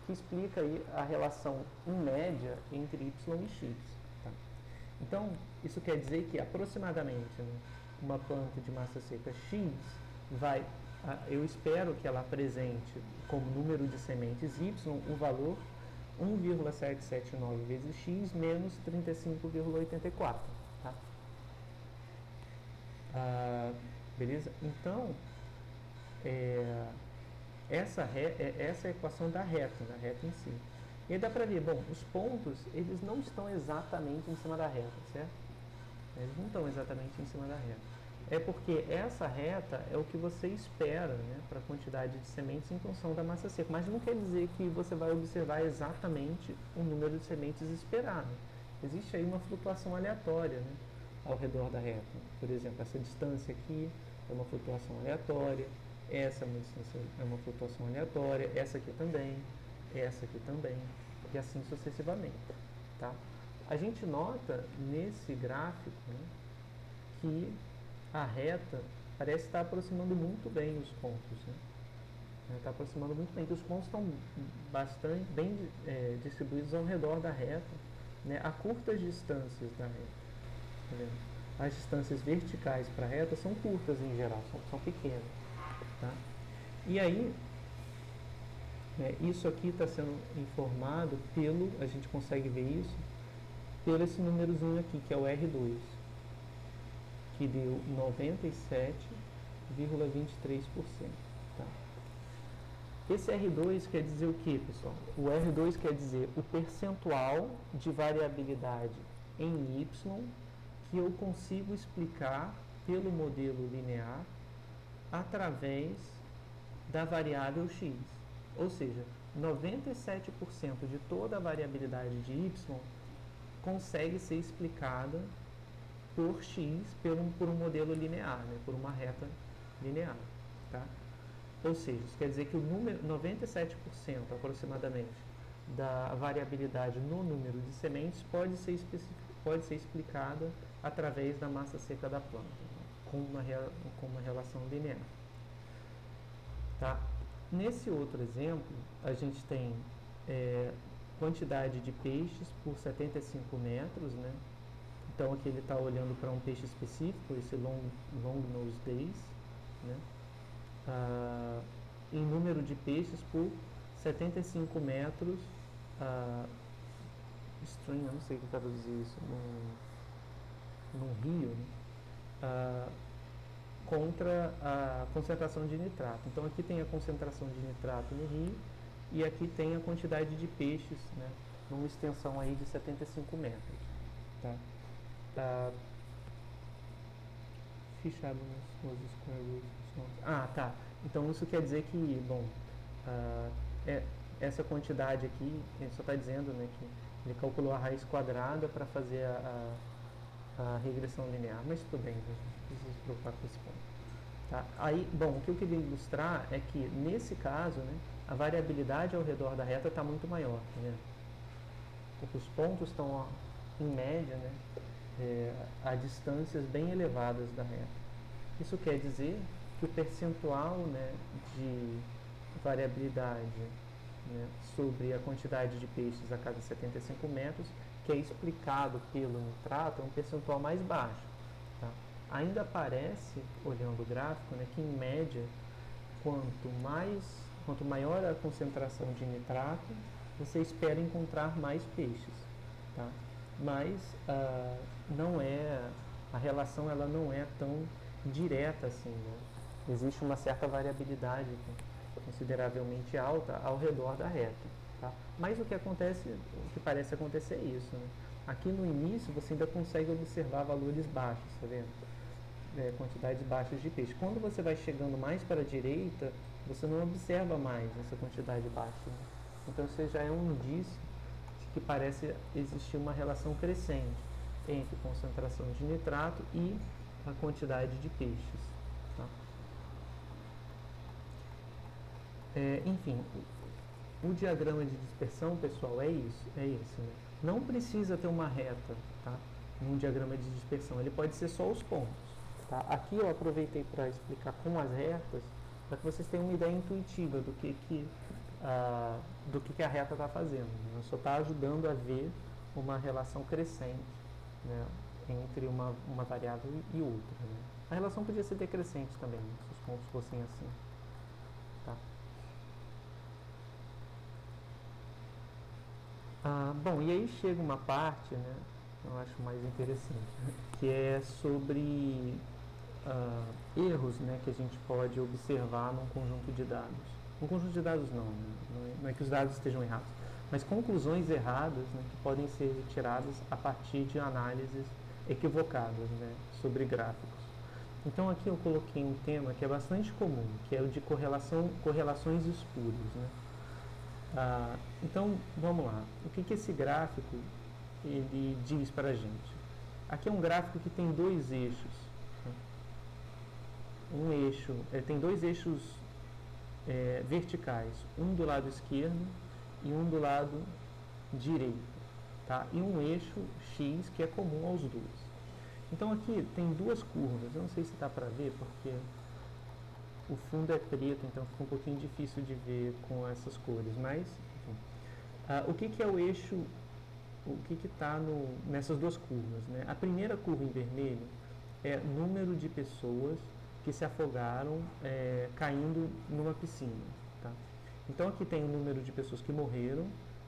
Speaker 1: que explica aí a relação em média entre y e x. Tá? Então, isso quer dizer que aproximadamente, né, uma planta de massa seca x eu espero que ela apresente como número de sementes y o valor 1,779 vezes x menos 35,84. Tá? Beleza? Então, essa é a equação da reta em si. E aí dá para ver, bom, os pontos, eles não estão exatamente em cima da reta, certo? Eles não estão exatamente em cima da reta. É porque essa reta é o que você espera, né, para a quantidade de sementes em função da massa seca. Mas não quer dizer que você vai observar exatamente o número de sementes esperado. Existe aí uma flutuação aleatória, né, ao redor da reta. Por exemplo, essa distância aqui é uma flutuação aleatória, essa é uma flutuação aleatória, essa aqui também, e assim sucessivamente. Tá? A gente nota nesse gráfico, né, que a reta parece estar aproximando muito bem os pontos. Né? Está aproximando muito bem, que os pontos estão bastante bem distribuídos ao redor da reta, né, a curtas distâncias da reta. Tá vendo? As distâncias verticais para a reta são curtas em geral, são pequenas. Tá? E aí, isso aqui está sendo informado a gente consegue ver isso, pelo esse númerozinho aqui, que é o R2, que deu 97,23%. Tá? Esse R2 quer dizer o que, pessoal? O R2 quer dizer o percentual de variabilidade em Y que eu consigo explicar pelo modelo linear através da variável x. Ou seja, 97% de toda a variabilidade de y consegue ser explicada por x por um modelo linear, né, por uma reta linear. Tá? Ou seja, isso quer dizer que o número 97% aproximadamente da variabilidade no número de sementes pode ser explicada através da massa seca da planta, né, com uma relação linear. Tá? Nesse outro exemplo, a gente tem quantidade de peixes por 75 metros, né? Então aqui ele está olhando para um peixe específico, esse long nose dace, né? Em número de peixes por 75 metros, stream, eu não sei o que traduzir isso, num rio, né? Contra a concentração de nitrato. Então aqui tem a concentração de nitrato no rio e aqui tem a quantidade de peixes, né, numa extensão aí de 75 metros. Tá? Fichado nos square roots. Tá. Então isso quer dizer que, bom, essa quantidade aqui, ele só está dizendo, né, que ele calculou a raiz quadrada para fazer a regressão linear, mas tudo bem, não precisa se preocupar com esse ponto. Tá? Aí, bom, o que eu queria ilustrar é que, nesse caso, né, a variabilidade ao redor da reta está muito maior. Né? Porque os pontos estão, em média, né, a distâncias bem elevadas da reta. Isso quer dizer que o percentual, né, de variabilidade, né, sobre a quantidade de peixes a cada 75 metros, que é explicado pelo nitrato, é um percentual mais baixo. Tá? Ainda parece, olhando o gráfico, né, que em média, quanto maior a concentração de nitrato, você espera encontrar mais peixes. Tá? Mas a relação ela não é tão direta assim. Né? Existe uma certa variabilidade consideravelmente alta ao redor da reta. Tá? Mas o que parece acontecer é isso. Né? Aqui no início você ainda consegue observar valores baixos, tá vendo? Quantidades baixas de peixe. Quando você vai chegando mais para a direita, você não observa mais essa quantidade baixa. Né? Então isso já é um indício de que parece existir uma relação crescente entre concentração de nitrato e a quantidade de peixes. Tá? Enfim, o diagrama de dispersão, pessoal, é esse. Né? Não precisa ter uma reta, tá? Num diagrama de dispersão, ele pode ser só os pontos. Tá? Aqui eu aproveitei para explicar com as retas, para que vocês tenham uma ideia intuitiva do que a reta está fazendo. Né? Só está ajudando a ver uma relação crescente, né, entre uma variável e outra. Né? A relação podia ser decrescente também, né, se os pontos fossem assim. Tá? Bom, e aí chega uma parte, né, eu acho mais interessante, que é sobre erros, né, que a gente pode observar num conjunto de dados. Um conjunto de dados não é que os dados estejam errados, mas conclusões erradas, né, que podem ser tiradas a partir de análises equivocadas, né, sobre gráficos. Então aqui eu coloquei um tema que é bastante comum, que é o de correlações escuras. Né? Então vamos lá, o que esse gráfico ele diz para a gente? Aqui é um gráfico que tem dois eixos. Ele tem dois eixos verticais, um do lado esquerdo e um do lado direito. tá? E um eixo X que é comum aos dois. Então aqui tem duas curvas, eu não sei se dá para ver porque o fundo é preto, então fica um pouquinho difícil de ver com essas cores, mas enfim. O que é o eixo, o que está nessas duas curvas, né? A primeira curva em vermelho é número de pessoas que se afogaram caindo numa piscina, tá? Então aqui tem o número de pessoas que morreram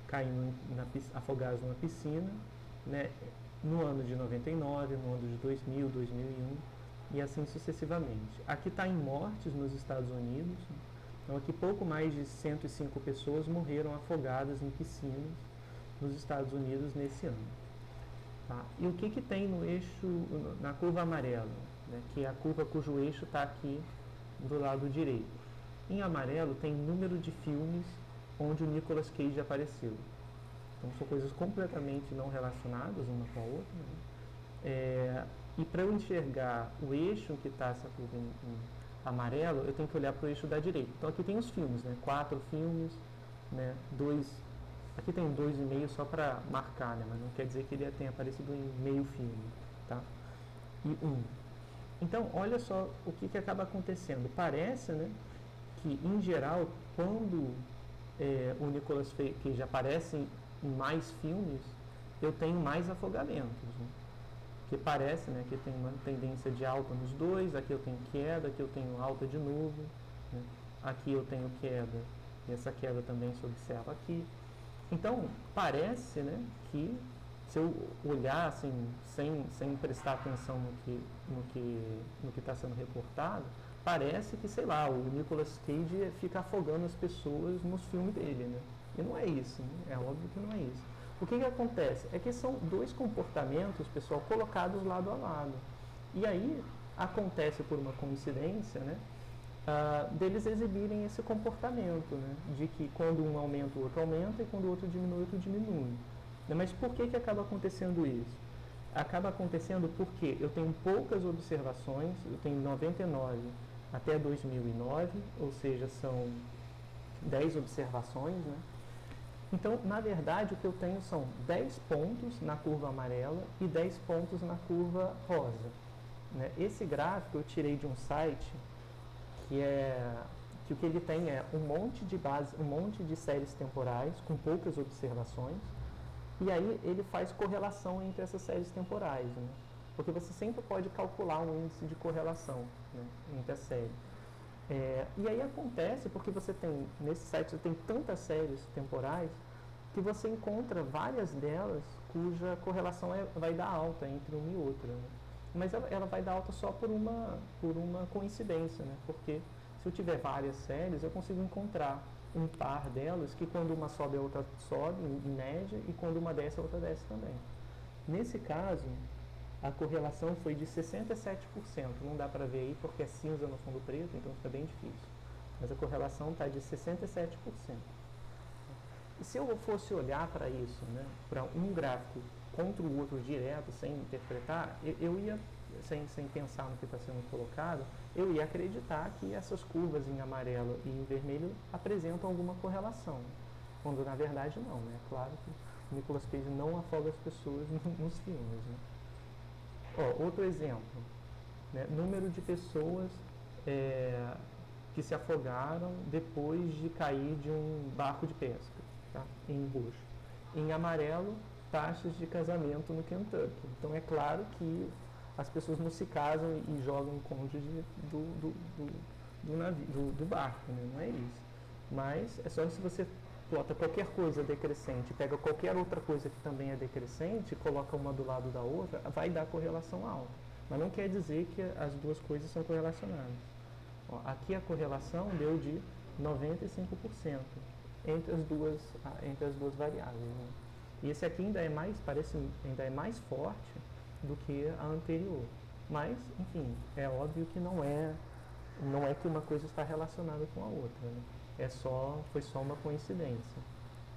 Speaker 1: caindo afogadas numa piscina, né, no ano de 99, no ano de 2000, 2001 e assim sucessivamente. Aqui está em mortes nos Estados Unidos. Então aqui pouco mais de 105 pessoas morreram afogadas em piscinas nos Estados Unidos nesse ano. Tá? E o que tem no eixo, na curva amarela, né, que é a curva cujo eixo está aqui do lado direito. Em amarelo tem número de filmes onde o Nicolas Cage apareceu. Então são coisas completamente não relacionadas uma com a outra. Né? E para eu enxergar o eixo que está essa curva em amarelo, eu tenho que olhar para o eixo da direita. Então aqui tem os filmes, né? 4 filmes, né? 2. Aqui tem 2,5 só para marcar, né? Mas não quer dizer que ele tenha aparecido em meio filme, tá? E 1. Então, olha só o que acaba acontecendo. Parece, né, que, em geral, quando o Nicolas Cage aparece em mais filmes, eu tenho mais afogamentos. Né? Que parece, né, que tem uma tendência de alta nos dois, aqui eu tenho queda, aqui eu tenho alta de novo, né? Aqui eu tenho queda, e essa queda também se observa aqui. Então, parece, né, que se eu olhar assim, sem prestar atenção no que está sendo reportado, parece que, sei lá, o Nicolas Cage fica afogando as pessoas nos filmes dele, né? E não é isso, né? É óbvio que não é isso. O que acontece? É que são dois comportamentos, pessoal, colocados lado a lado. E aí acontece por uma coincidência, né? Deles exibirem esse comportamento, né? De que quando um aumenta, o outro aumenta, e quando o outro diminui. Mas por que acaba acontecendo isso? Acaba acontecendo porque eu tenho poucas observações, eu tenho 99 até 2009, ou seja, são 10 observações, né? Então, na verdade, o que eu tenho são 10 pontos na curva amarela e 10 pontos na curva rosa. Né? Esse gráfico eu tirei de um site que o que ele tem é um monte de séries temporais com poucas observações, e aí ele faz correlação entre essas séries temporais, né? Porque você sempre pode calcular um índice de correlação, né, entre as séries. E aí acontece porque nesse site você tem tantas séries temporais que você encontra várias delas cuja correlação vai dar alta entre uma e outra. Né? Mas ela vai dar alta só por uma coincidência, né? Porque se eu tiver várias séries, eu consigo encontrar um par delas que quando uma sobe, a outra sobe, em média, e quando uma desce, a outra desce também. Nesse caso, a correlação foi de 67%. Não dá para ver aí porque é cinza no fundo preto, então fica bem difícil. Mas a correlação está de 67%. E se eu fosse olhar para isso, né, para um gráfico contra o outro direto, sem interpretar, eu ia, sem pensar no que está sendo colocado, eu ia acreditar que essas curvas em amarelo e em vermelho apresentam alguma correlação. Quando na verdade não, né? Claro que o Nicolas Cage não afoga as pessoas nos filmes, né? Outro exemplo, né? Número de pessoas que se afogaram depois de cair de um barco de pesca, tá? Em roxo. Em amarelo, taxas de casamento no Kentucky. Então é claro que as pessoas não se casam e jogam o cônjuge do barco, né? Não é isso. Mas é só se você plota qualquer coisa decrescente, pega qualquer outra coisa que também é decrescente, coloca uma do lado da outra, vai dar correlação alta. Mas não quer dizer que as duas coisas são correlacionadas. Aqui a correlação deu de 95% entre as duas variáveis. Né? E esse aqui ainda é mais forte do que a anterior. Mas, enfim, é óbvio que não é que uma coisa está relacionada com a outra. Né? Foi só uma coincidência.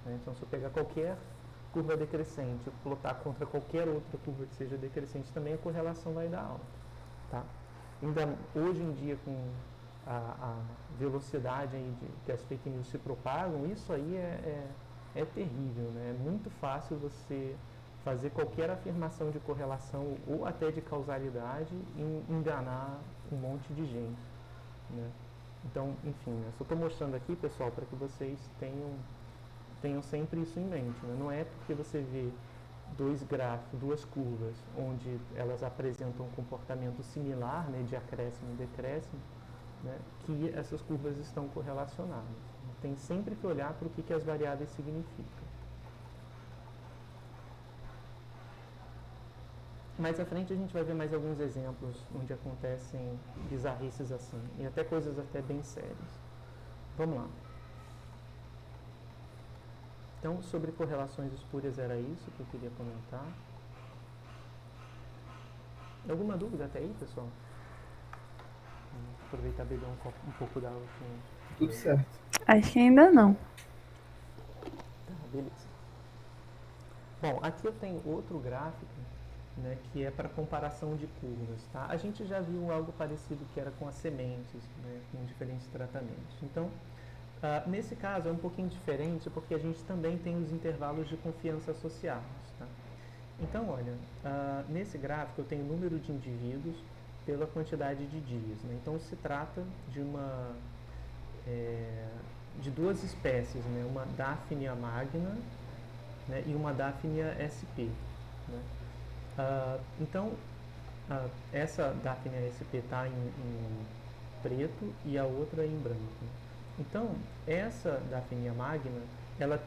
Speaker 1: Né? Então, se eu pegar qualquer curva decrescente e plotar contra qualquer outra curva que seja decrescente, também a correlação vai dar alta. Tá? Ainda hoje em dia, com a velocidade aí que as fake news se propagam, isso aí é terrível. Né? É muito fácil você fazer qualquer afirmação de correlação ou até de causalidade e enganar um monte de gente, né? Então, enfim, eu só estou mostrando aqui, pessoal, para que vocês tenham sempre isso em mente, né? Não é porque você vê dois gráficos, duas curvas, onde elas apresentam um comportamento similar, né, de acréscimo e decréscimo, né, que essas curvas estão correlacionadas. Tem sempre que olhar para o que as variáveis significam. Mais à frente a gente vai ver mais alguns exemplos onde acontecem bizarrices assim, e até coisas até bem sérias. Vamos lá. Então, sobre correlações espúrias era isso que eu queria comentar. Alguma dúvida até aí, pessoal? Vou aproveitar e beber um pouco d'água aqui.
Speaker 2: Tudo certo.
Speaker 3: Acho que ainda não.
Speaker 1: Tá, beleza. Bom, aqui eu tenho outro gráfico, né, que é para comparação de curvas, tá? A gente já viu algo parecido que era com as sementes, né, com diferentes tratamentos. Então, nesse caso é um pouquinho diferente porque a gente também tem os intervalos de confiança associados, tá? Então, olha, nesse gráfico eu tenho o número de indivíduos pela quantidade de dias, né? Então, se trata de duas espécies, né? Uma Daphnia magna, né, e uma Daphnia sp, né? Então, essa Daphnia sp está em preto e a outra em branco. Então, essa Daphnia magna, ela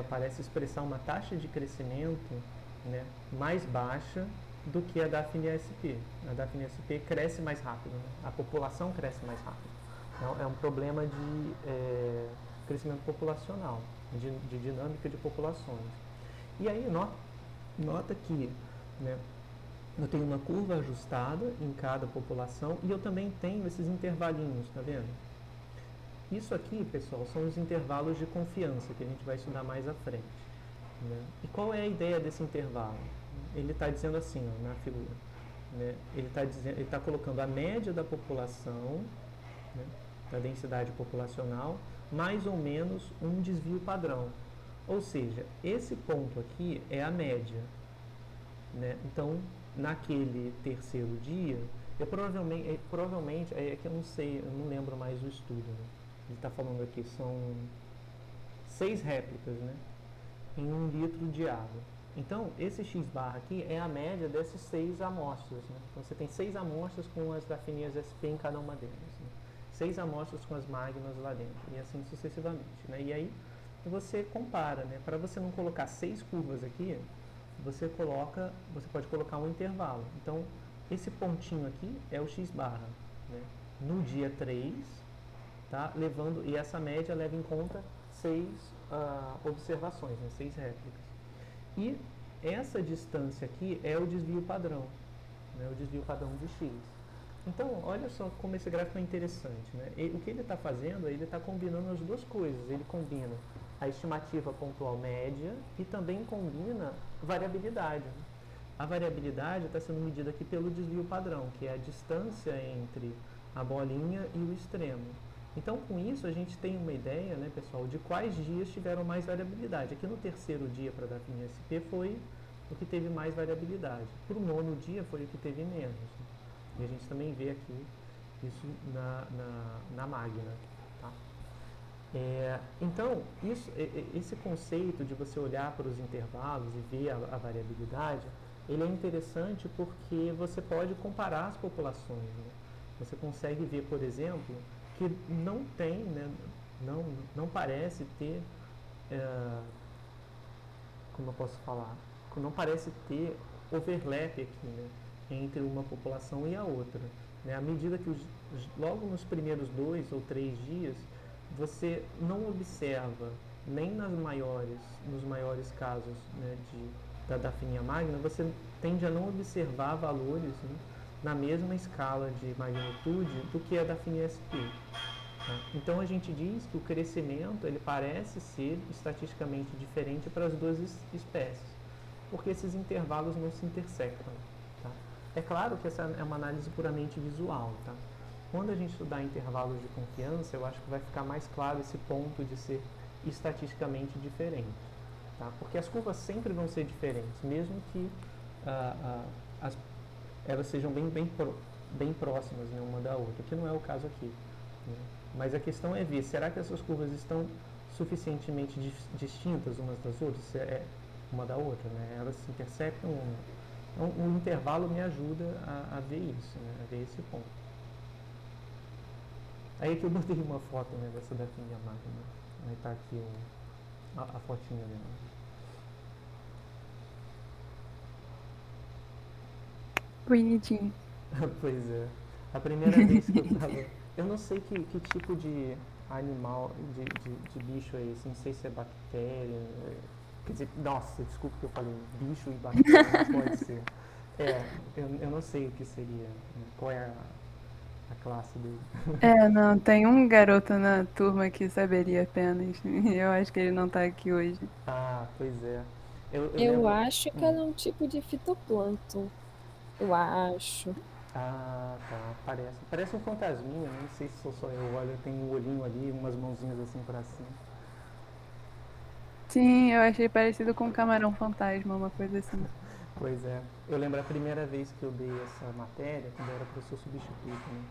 Speaker 1: parece expressar uma taxa de crescimento, né, mais baixa do que a Daphnia sp. A Daphnia sp cresce mais rápido, né? A população cresce mais rápido. Então, é um problema de crescimento populacional, de dinâmica de populações. E aí, nota que, né, eu tenho uma curva ajustada em cada população e eu também tenho esses intervalinhos, tá vendo? Isso aqui, pessoal, são os intervalos de confiança que a gente vai estudar mais à frente, né? E qual é a ideia desse intervalo? Ele está dizendo assim, ó, na figura, né? Ele está colocando a média da população, né, da densidade populacional, mais ou menos um desvio padrão. Ou seja, esse ponto aqui é a média, né? Então, naquele terceiro dia, provavelmente é que eu não sei, eu não lembro mais o estudo, né? Ele está falando aqui, são 6 réplicas, né, em 1 litro de água. Então, esse x barra aqui é a média dessas 6 amostras, né? Então, você tem 6 amostras com as Daphnias sp em cada uma delas, né? 6 amostras com as magnas lá dentro, e assim sucessivamente, né? E aí, você compara, né? Para você não colocar 6 curvas aqui, você pode colocar um intervalo. Então, esse pontinho aqui é o x barra, né? No dia 3, tá? E essa média leva em conta 6 observações, né? 6 réplicas. E essa distância aqui é o desvio padrão, né? O desvio padrão de x. Então, olha só como esse gráfico é interessante, né? O que ele está fazendo, ele está combinando as duas coisas. Ele combina a estimativa pontual média e também combina variabilidade. A variabilidade está sendo medida aqui pelo desvio padrão, que é a distância entre a bolinha e o extremo. Então, com isso, a gente tem uma ideia, né, pessoal, de quais dias tiveram mais variabilidade. Aqui no terceiro dia para a Daphnia sp foi o que teve mais variabilidade. Para o 9º dia foi o que teve menos. E a gente também vê aqui isso na magna. Tá? Então, esse conceito de você olhar para os intervalos e ver a variabilidade, ele é interessante porque você pode comparar as populações, né? Você consegue ver, por exemplo, que não tem, né, não parece ter, como eu posso falar, não parece ter overlap aqui, né, entre uma população e a outra, né? À medida que logo nos primeiros 2 ou 3 dias, você não observa nem nos maiores casos, né, da Daphnia magna, você tende a não observar valores, né, na mesma escala de magnitude do que a Daphnia sp. Tá? Então a gente diz que o crescimento ele parece ser estatisticamente diferente para as duas espécies, porque esses intervalos não se intersectam. Tá? É claro que essa é uma análise puramente visual. Tá? Quando a gente estudar intervalos de confiança, eu acho que vai ficar mais claro esse ponto de ser estatisticamente diferente. tá? Porque as curvas sempre vão ser diferentes, mesmo que as, elas sejam bem próximas, né, uma da outra, que não é o caso aqui, né? Mas a questão é ver, será que essas curvas estão suficientemente distintas umas das outras, uma da outra, né? Elas se intersectam ou não? Então, o intervalo me ajuda a ver isso, né? A ver esse ponto. Aí aqui eu botei uma foto, né, dessa da minha máquina. Aí tá aqui a fotinha dela.
Speaker 3: Bonitinho.
Speaker 1: Pois é. A primeira vez que eu tava. Eu não sei que tipo de animal, de bicho é esse. Não sei se é bactéria. Quer dizer, nossa, desculpa que eu falei bicho e bactéria, não pode ser. Eu não sei o que seria. Qual é a classe dele.
Speaker 3: Não, tem um garoto na turma que saberia apenas. Eu acho que ele não tá aqui hoje.
Speaker 1: Ah, pois é. Eu
Speaker 4: Eu
Speaker 1: lembro.
Speaker 4: acho que ela é um tipo de fitoplâncton. Eu acho.
Speaker 1: Ah, tá. Parece um fantasminha, não sei se sou só eu. Olha, tem um olhinho ali, umas mãozinhas assim pra cima.
Speaker 3: Sim, eu achei parecido com um camarão fantasma, uma coisa assim.
Speaker 1: Pois é. Eu lembro a primeira vez que eu dei essa matéria, quando eu era professor substituto, né?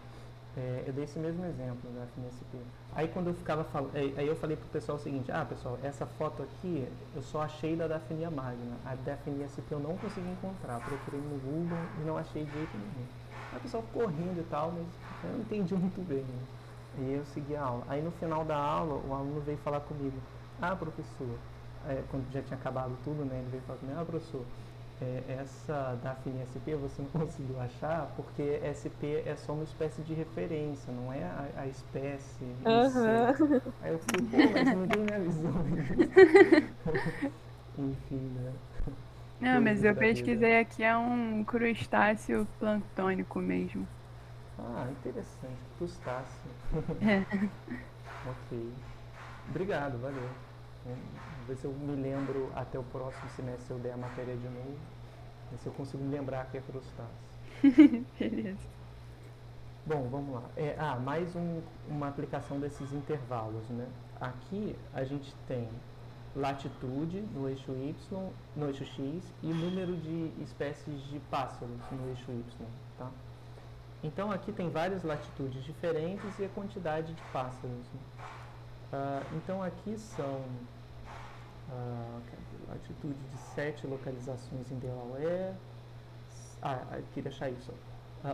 Speaker 1: Eu dei esse mesmo exemplo da FNSP. Aí quando eu ficava falando, aí eu falei pro pessoal o seguinte, pessoal, essa foto aqui eu só achei da Daphnia Magna. A Daphnia SP eu não consegui encontrar. Procurei no Google e não achei de jeito nenhum. Aí o pessoal ficou rindo e tal, mas eu não entendi muito bem, né? E eu segui a aula. Aí no final da aula, o aluno veio falar comigo, professor, quando já tinha acabado tudo, né? Ele veio falar comigo, professor, essa Daphne SP você não conseguiu achar porque SP é só uma espécie de referência, não é a espécie em si. Aí eu fiquei, pô, mas ninguém me avisou isso. Enfim, né?
Speaker 3: Não,
Speaker 1: Coisas
Speaker 3: mas eu
Speaker 1: da vida.
Speaker 3: pesquisei aqui, é um crustáceo planctônico mesmo.
Speaker 1: Interessante. Crustáceo.
Speaker 3: É.
Speaker 1: Ok. Obrigado, valeu. Vamos ver se eu me lembro até o próximo semestre, se eu der a matéria de novo. Ver se eu consigo me lembrar que é crustáceo.
Speaker 3: Beleza.
Speaker 1: Bom, vamos lá. Mais uma aplicação desses intervalos, né? Aqui a gente tem latitude no eixo Y, no eixo X e número de espécies de pássaros no eixo Y, tá? Então aqui tem várias latitudes diferentes e a quantidade de pássaros, né? Então aqui são latitude de 7 localizações em Delaware. Queria achar isso.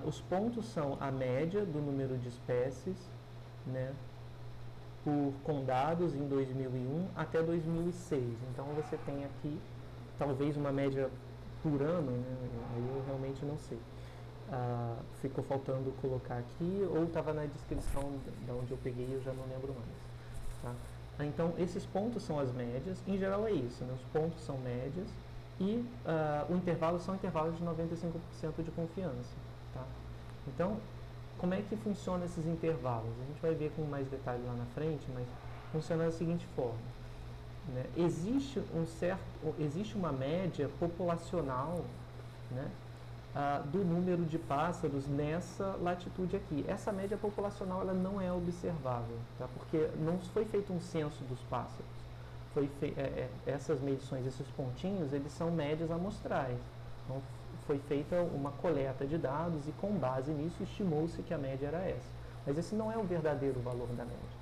Speaker 1: Os pontos são a média do número de espécies, né, por condados em 2001 até 2006. Então você tem aqui talvez uma média por ano, né, aí eu realmente não sei. Ficou faltando colocar aqui ou estava na descrição de onde eu peguei, eu já não lembro mais. Tá? Então esses pontos são as médias, em geral é isso, né? Os pontos são médias e o intervalo são intervalos de 95% de confiança. Tá? Então, como é que funcionam esses intervalos? A gente vai ver com mais detalhe lá na frente, mas funciona da seguinte forma. Né? Existe uma média populacional, né, do número de pássaros nessa latitude aqui. Essa média populacional ela não é observável, tá? Porque não foi feito um censo dos pássaros. Essas medições, esses pontinhos, eles são médias amostrais. Então, foi feita uma coleta de dados e com base nisso estimou-se que a média era essa. Mas esse não é o verdadeiro valor da média.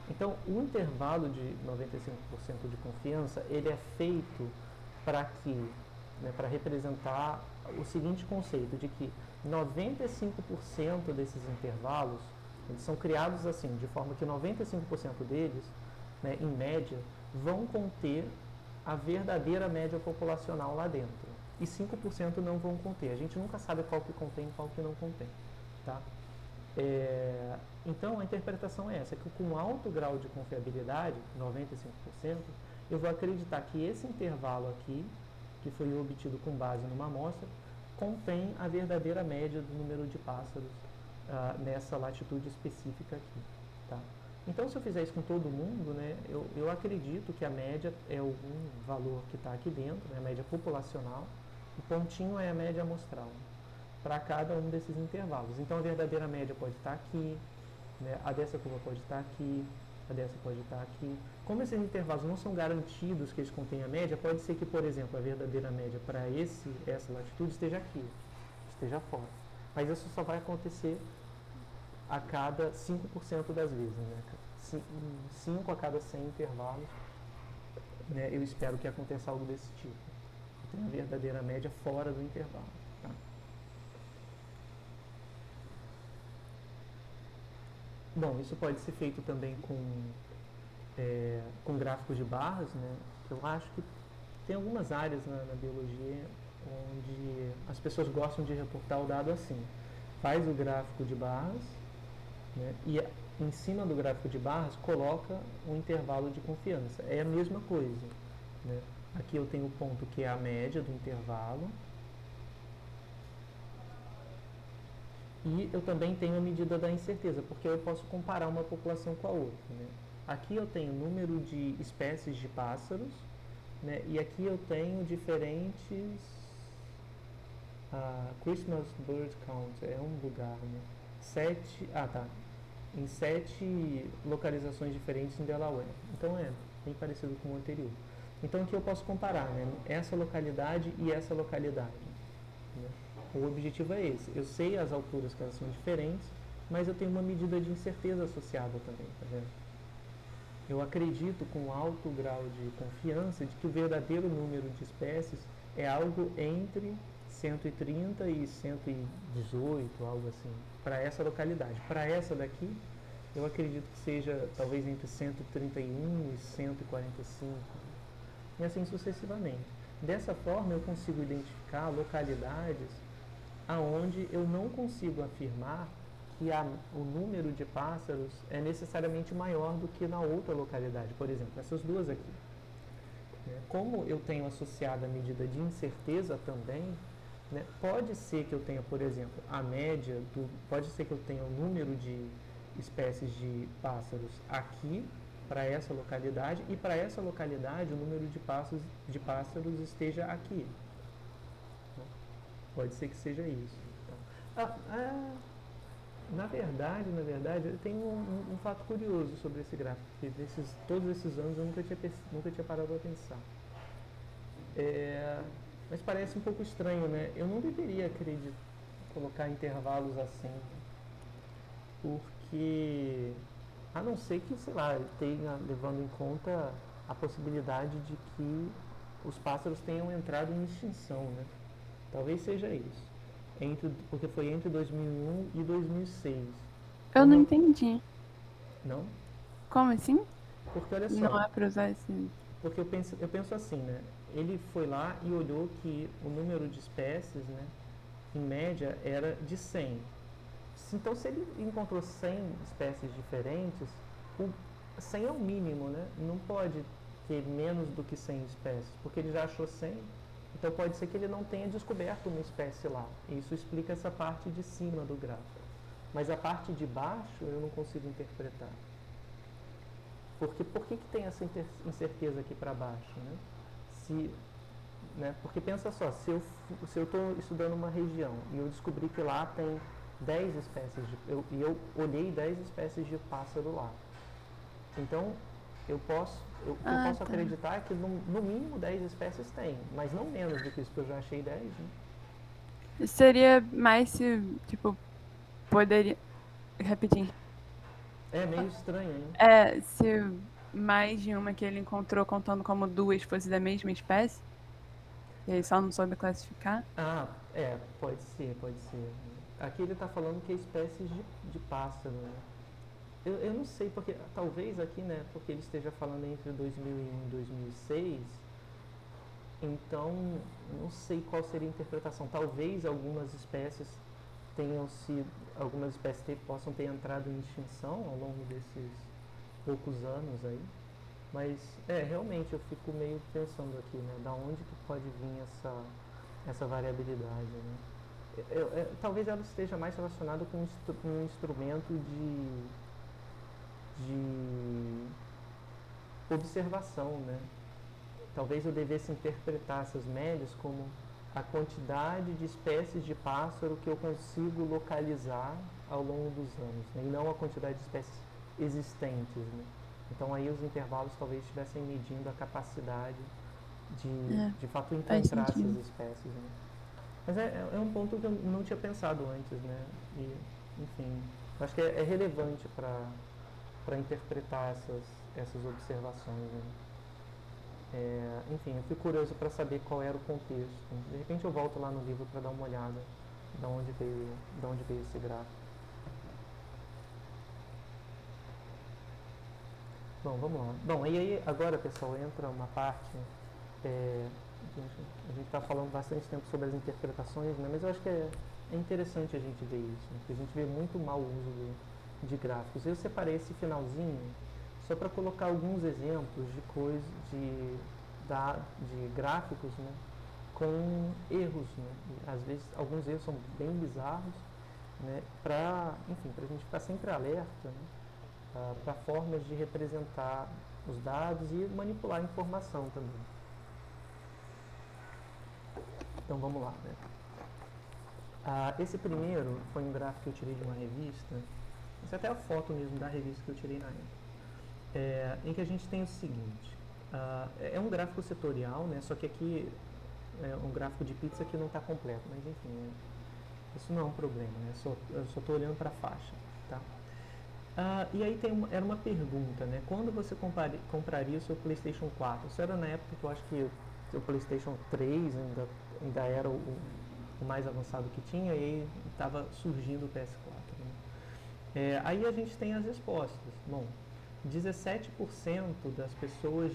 Speaker 1: Então, o intervalo de 95% de confiança, ele é feito para que, né, para representar o seguinte conceito de que 95% desses intervalos, eles são criados assim, de forma que 95% deles, né, em média, vão conter a verdadeira média populacional lá dentro. E 5% não vão conter. A gente nunca sabe qual que contém e qual que não contém. Tá? Então, a interpretação é essa, que com alto grau de confiabilidade, 95%, eu vou acreditar que esse intervalo aqui, que foi obtido com base numa amostra, contém a verdadeira média do número de pássaros nessa latitude específica aqui. Tá? Então, se eu fizer isso com todo mundo, né, eu acredito que a média é algum valor que está aqui dentro, né, a média populacional, o pontinho é a média amostral para cada um desses intervalos. Então, a verdadeira média pode estar aqui, né, a dessa curva pode estar aqui, A dessa pode estar aqui. Como esses intervalos não são garantidos que eles contêm a média, pode ser que, por exemplo, a verdadeira média para essa latitude esteja aqui, esteja fora. Mas isso só vai acontecer a cada 5% das vezes, né? 5 a cada 100 intervalos, né? Eu espero que aconteça algo desse tipo. Tem a verdadeira média fora do intervalo. Tá? Bom, isso pode ser feito também com gráficos de barras, né? Eu acho que tem algumas áreas na biologia onde as pessoas gostam de reportar o dado assim. Faz o gráfico de barras, né? E em cima do gráfico de barras coloca um intervalo de confiança. É a mesma coisa, né? Aqui eu tenho o ponto que é a média do intervalo. E eu também tenho a medida da incerteza, porque eu posso comparar uma população com a outra, né? Aqui eu tenho o número de espécies de pássaros, né? E aqui eu tenho diferentes Christmas Bird Count, é um lugar, né? Em 7 localizações diferentes em Delaware. Então é bem parecido com o anterior. Então aqui eu posso comparar, né? Essa localidade e essa localidade, né? O objetivo é esse. Eu sei as alturas que elas são diferentes, mas eu tenho uma medida de incerteza associada também, tá vendo? Eu acredito com alto grau de confiança de que o verdadeiro número de espécies é algo entre 130 e 118, algo assim, para essa localidade. Para essa daqui, eu acredito que seja talvez entre 131 e 145, e assim sucessivamente. Dessa forma, eu consigo identificar localidades aonde eu não consigo afirmar que o número de pássaros é necessariamente maior do que na outra localidade. Por exemplo, essas duas aqui. Como eu tenho associado a medida de incerteza também, né, pode ser que eu tenha, por exemplo, a média, pode ser que eu tenha o número de espécies de pássaros aqui, para essa localidade, e para essa localidade o número de pássaros esteja aqui. Pode ser que seja isso. Na verdade, eu tenho um fato curioso sobre esse gráfico, que todos esses anos eu nunca tinha parado para pensar. Mas parece um pouco estranho, né? Eu não deveria colocar intervalos assim, porque, a não ser que, sei lá, tenha levando em conta a possibilidade de que os pássaros tenham entrado em extinção, né? Talvez seja isso. Porque foi entre 2001 e 2006.
Speaker 3: Eu não entendi.
Speaker 1: Não?
Speaker 3: Como assim?
Speaker 1: Porque olha
Speaker 3: Não
Speaker 1: só,
Speaker 3: é pra usar esse...
Speaker 1: porque eu penso assim, né? Ele foi lá e olhou que o número de espécies, né, em média, era de 100. Então, se ele encontrou 100 espécies diferentes, 100 é o mínimo, né? Não pode ter menos do que 100 espécies, porque ele já achou 100. Então pode ser que ele não tenha descoberto uma espécie lá. Isso explica essa parte de cima do gráfico. Mas a parte de baixo eu não consigo interpretar. Porque por que tem essa incerteza aqui para baixo, né? Porque pensa só, se eu estou estudando uma região e eu descobri que lá tem 10 espécies, e eu olhei 10 espécies de pássaro lá. Então, eu posso acreditar que no mínimo 10 espécies tem, mas não menos do que isso, porque eu já achei 10, né?
Speaker 3: Seria mais se, tipo, poderia... Rapidinho.
Speaker 1: É meio estranho, hein?
Speaker 3: Se mais de uma que ele encontrou contando como duas fosse da mesma espécie, e aí só não soube classificar.
Speaker 1: Pode ser. Aqui ele está falando que é espécies de pássaro, né? Eu não sei, porque talvez aqui, né, porque ele esteja falando entre 2001 e 2006, então não sei qual seria a interpretação. Talvez algumas espécies possam ter entrado em extinção ao longo desses poucos anos aí, mas realmente eu fico meio pensando aqui, né, da onde que pode vir essa variabilidade, né? Talvez ela esteja mais relacionada com um instrumento de observação, né? Talvez eu devesse interpretar essas médias como a quantidade de espécies de pássaro que eu consigo localizar ao longo dos anos, né? E não a quantidade de espécies existentes, né? Então aí os intervalos talvez estivessem medindo a capacidade de fato
Speaker 3: faz
Speaker 1: encontrar essas
Speaker 3: sentido.
Speaker 1: espécies, né? Mas é um ponto que eu não tinha pensado antes, né? E, enfim, acho que é relevante para interpretar essas observações, né? Enfim, eu fico curioso para saber qual era o contexto. De repente eu volto lá no livro para dar uma olhada de onde veio esse gráfico. Bom, vamos lá. Bom, e aí agora, pessoal, entra uma parte. A gente está falando bastante tempo sobre as interpretações, né? Mas eu acho que é interessante a gente ver isso, né? Porque a gente vê muito mau uso de gráficos. Eu separei esse finalzinho só para colocar alguns exemplos de coisas, de gráficos, né? Com erros, né? E, às vezes alguns erros são bem bizarros, né? Enfim, para a gente ficar sempre alerta, né? Para formas de representar os dados e manipular a informação também. Então vamos lá, né? Esse primeiro foi um gráfico que eu tirei de uma revista, essa é até a foto mesmo da revista que eu tirei na época, em que a gente tem o seguinte, é um gráfico setorial, né? Só que aqui é um gráfico de pizza que não está completo, mas enfim, isso não é um problema, né? Eu só estou olhando para a faixa, tá? E aí era uma pergunta, né? Quando você compraria o seu PlayStation 4? Isso era na época que eu acho que o PlayStation 3 ainda era o mais avançado que tinha, e aí estava surgindo o PS4. Né? Aí a gente tem as respostas. Bom, 17% das pessoas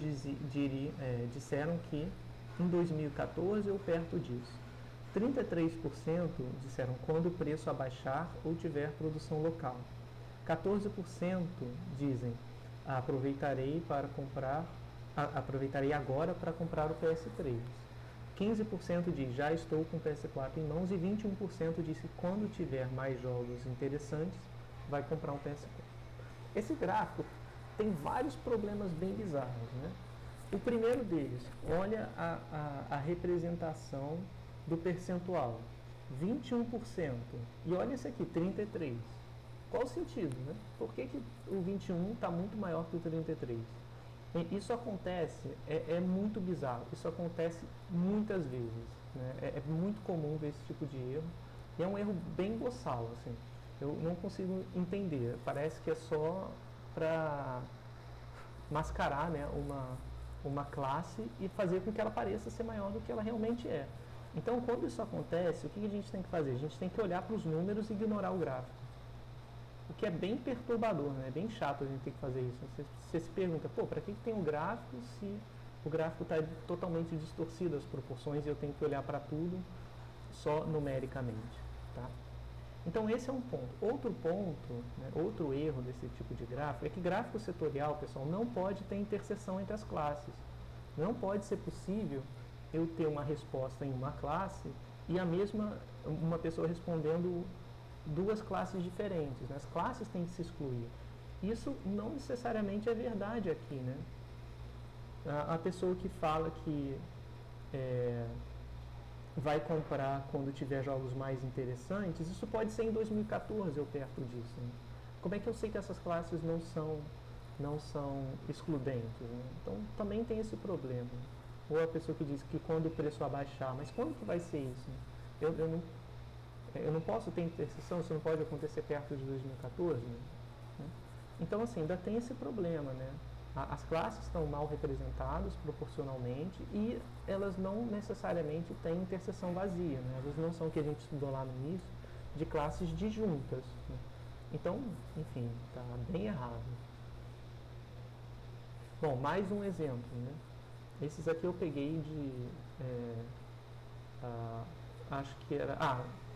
Speaker 1: disseram que em 2014 ou perto disso. 33% disseram quando o preço abaixar ou tiver produção local. 14% dizem aproveitarei agora para comprar o PS3. 15% diz já estou com o PS4 em mãos e 21% disse quando tiver mais jogos interessantes vai comprar um PS4. Esse gráfico tem vários problemas bem bizarros, né? O primeiro deles, olha a representação do percentual, 21%, e olha esse aqui, 33%. Qual o sentido, né? Por que o 21 está muito maior que o 33? Isso acontece, é muito bizarro, isso acontece muitas vezes, né? É muito comum ver esse tipo de erro, e é um erro bem boçal, assim. Eu não consigo entender, parece que é só para mascarar, né, uma classe e fazer com que ela pareça ser maior do que ela realmente é. Então, quando isso acontece, o que a gente tem que fazer? A gente tem que olhar para os números e ignorar o gráfico. O que é bem perturbador, né? É bem chato a gente ter que fazer isso. Você se pergunta, para que tem um gráfico se o gráfico está totalmente distorcido as proporções e eu tenho que olhar para tudo só numericamente, tá? Então esse é um ponto. Outro ponto, né, outro erro desse tipo de gráfico é que gráfico setorial, pessoal, não pode ter interseção entre as classes. Não pode ser possível eu ter uma resposta em uma classe e uma pessoa respondendo duas classes diferentes, né? As classes têm que se excluir. Isso não necessariamente é verdade aqui, né? A pessoa que fala que vai comprar quando tiver jogos mais interessantes, isso pode ser em 2014 ou perto disso. Né? Como é que eu sei que essas classes não são excludentes? Né? Então também tem esse problema. Ou a pessoa que diz que quando o preço abaixar, mas quando que vai ser isso? Eu não posso ter interseção, isso não pode acontecer perto de 2014. Né? Então, assim, ainda tem esse problema, né? As classes estão mal representadas proporcionalmente e elas não necessariamente têm interseção vazia, né? Elas não são o que a gente estudou lá no início, de classes disjuntas. Né? Então, enfim, está bem errado. Bom, mais um exemplo, né? Esses aqui eu peguei acho que era...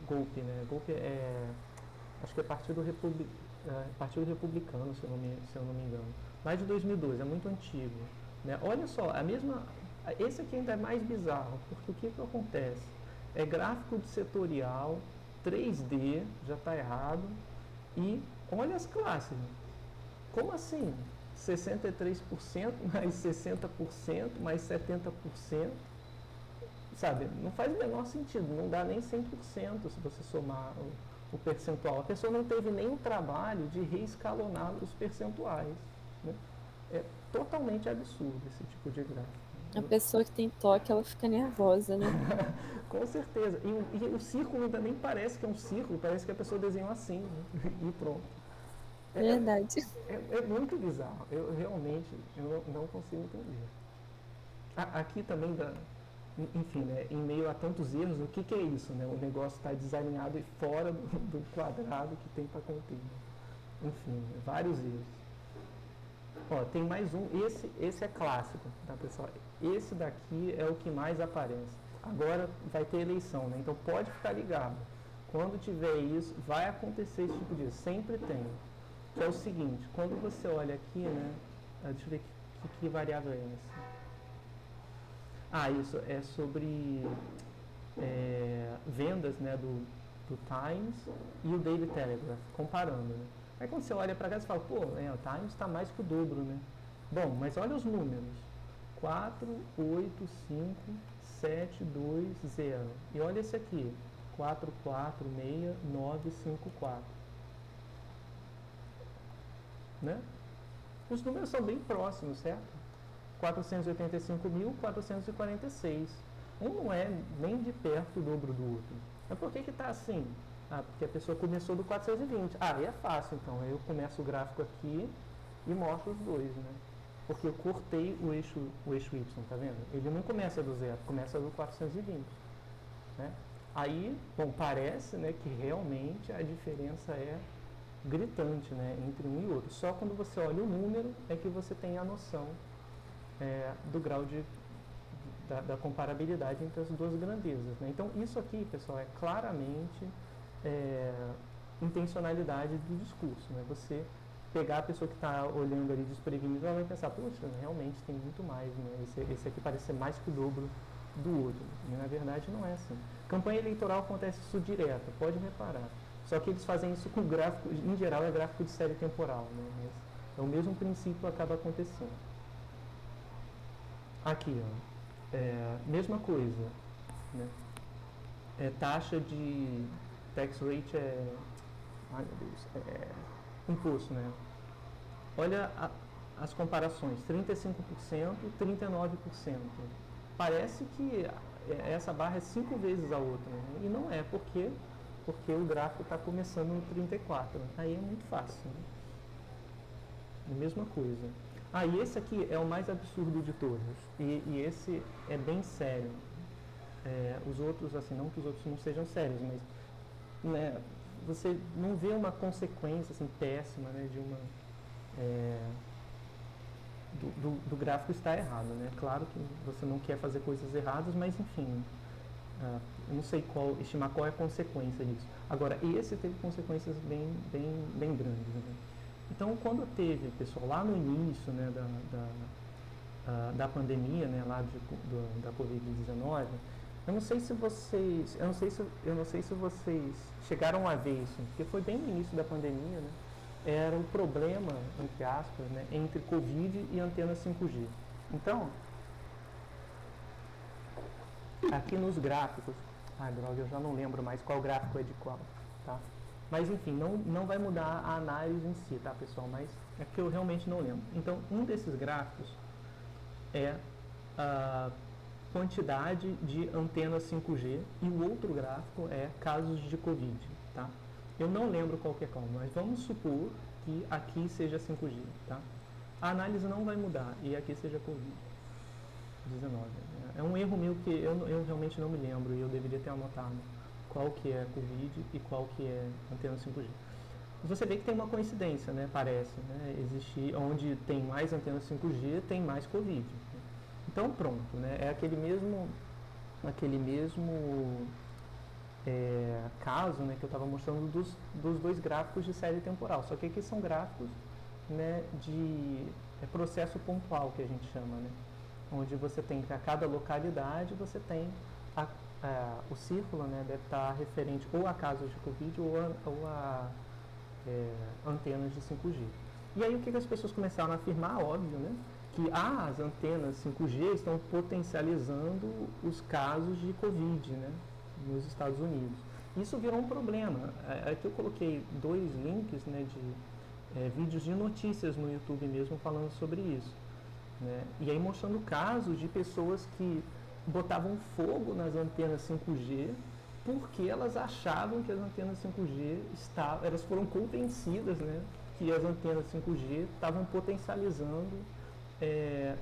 Speaker 1: Golpe, né? Golpe acho que é Partido Republicano, se eu não me engano. Mais de 2002, é muito antigo. Né? Olha só, esse aqui ainda é mais bizarro, porque o que acontece? É gráfico setorial, 3D, já está errado, e olha as classes. Como assim? 63% mais 60% mais 70%. Sabe, não faz o menor sentido, não dá nem 100% se você somar o percentual. A pessoa não teve nem o trabalho de reescalonar os percentuais. Né? É totalmente absurdo esse tipo de gráfico.
Speaker 4: A pessoa que tem toque, ela fica nervosa, né?
Speaker 1: Com certeza. E o círculo ainda nem parece que é um círculo, parece que a pessoa desenhou assim, né? E pronto.
Speaker 4: Verdade.
Speaker 1: É muito bizarro. Eu realmente não consigo entender. Aqui também, enfim, né, em meio a tantos erros, o que é isso? Né? O negócio está desalinhado e fora do quadrado que tem para conter. Enfim, vários erros. Ó, tem mais um. Esse é clássico, tá, pessoal? Esse daqui é o que mais aparece. Agora vai ter eleição, né? Então pode ficar ligado. Quando tiver isso, vai acontecer esse tipo de erro. Sempre tem. Que é o seguinte, quando você olha aqui, né? Deixa eu ver que variável é essa. Isso é sobre vendas, né, do Times e o Daily Telegraph, comparando, né? Aí quando você olha para cá, você fala, pô, o Times está mais que o dobro, né? Bom, mas olha os números. 4, 8, 5, 7, 2, 0. E olha esse aqui. 4, 4, 6, 9, 5, 4. Né? Os números são bem próximos, certo? 485.446. Um não é nem de perto o dobro do outro. Mas por que está assim? Porque a pessoa começou do 420. É fácil então. Aí eu começo o gráfico aqui e mostro os dois, né? Porque eu cortei o eixo Y, tá vendo? Ele não começa do zero, começa do 420. Né? Aí, bom, parece, né, que realmente a diferença é gritante, né, entre um e outro. Só quando você olha o número é que você tem a noção do grau da comparabilidade entre as duas grandezas. Né? Então, isso aqui, pessoal, é claramente intencionalidade do discurso. Né? Você pegar a pessoa que está olhando ali desprevenida, ela vai pensar, poxa, realmente tem muito mais, né? Esse aqui parece ser mais que o dobro do outro. E, na verdade, não é assim. Campanha eleitoral acontece isso direto, pode reparar. Só que eles fazem isso com gráfico, em geral é gráfico de série temporal, né? Mas é o mesmo princípio acaba acontecendo. Aqui, ó, mesma coisa, né? Taxa de tax rate ai meu Deus, imposto, né? Olha as comparações, 35%, 39%. Parece que essa barra é 5 vezes a outra, né? E não é, porque o gráfico está começando no 34. Aí é muito fácil, né? Mesma coisa. E esse aqui é o mais absurdo de todos. E esse é bem sério. Os outros, assim, não que os outros não sejam sérios, mas né, você não vê uma consequência assim, péssima, né, de uma do gráfico estar errado, né? Claro que você não quer fazer coisas erradas, mas enfim, eu não sei estimar qual é a consequência disso. Agora, esse teve consequências bem grandes, né? Então, quando teve, pessoal, lá no início, né, da pandemia, né, lá da Covid-19, eu não sei se vocês chegaram a ver isso, porque foi bem no início da pandemia, né? Era um problema, entre aspas, né, entre Covid e antena 5G. Então, aqui nos gráficos, droga, eu já não lembro mais qual gráfico é de qual, tá? Mas enfim, não vai mudar a análise em si, tá, pessoal? Mas é que eu realmente não lembro. Então, um desses gráficos é a quantidade de antenas 5G e o outro gráfico é casos de Covid, tá? Eu não lembro qual que é qual, mas vamos supor que aqui seja 5G, tá? A análise não vai mudar e aqui seja Covid-19. É um erro meu que eu realmente não me lembro e eu deveria ter anotado qual que é Covid e qual que é antena 5G. Você vê que tem uma coincidência, né? Parece, né? Onde tem mais antenas 5G, tem mais Covid. Então pronto, né? É aquele mesmo caso, né, que eu estava mostrando dos dois gráficos de série temporal. Só que aqui são gráficos, né, de processo pontual, que a gente chama, né? Onde você tem para cada localidade, você tem o círculo, né, deve estar referente ou a casos de Covid ou a antenas de 5G. E aí o que as pessoas começaram a afirmar, óbvio, né, que as antenas 5G estão potencializando os casos de Covid, né, nos Estados Unidos. Isso virou um problema. Aqui eu coloquei dois links, né, vídeos de notícias no YouTube mesmo falando sobre isso, né? E aí mostrando casos de pessoas que botavam fogo nas antenas 5G porque elas achavam que as antenas 5G elas foram convencidas, né, que as antenas 5G estavam potencializando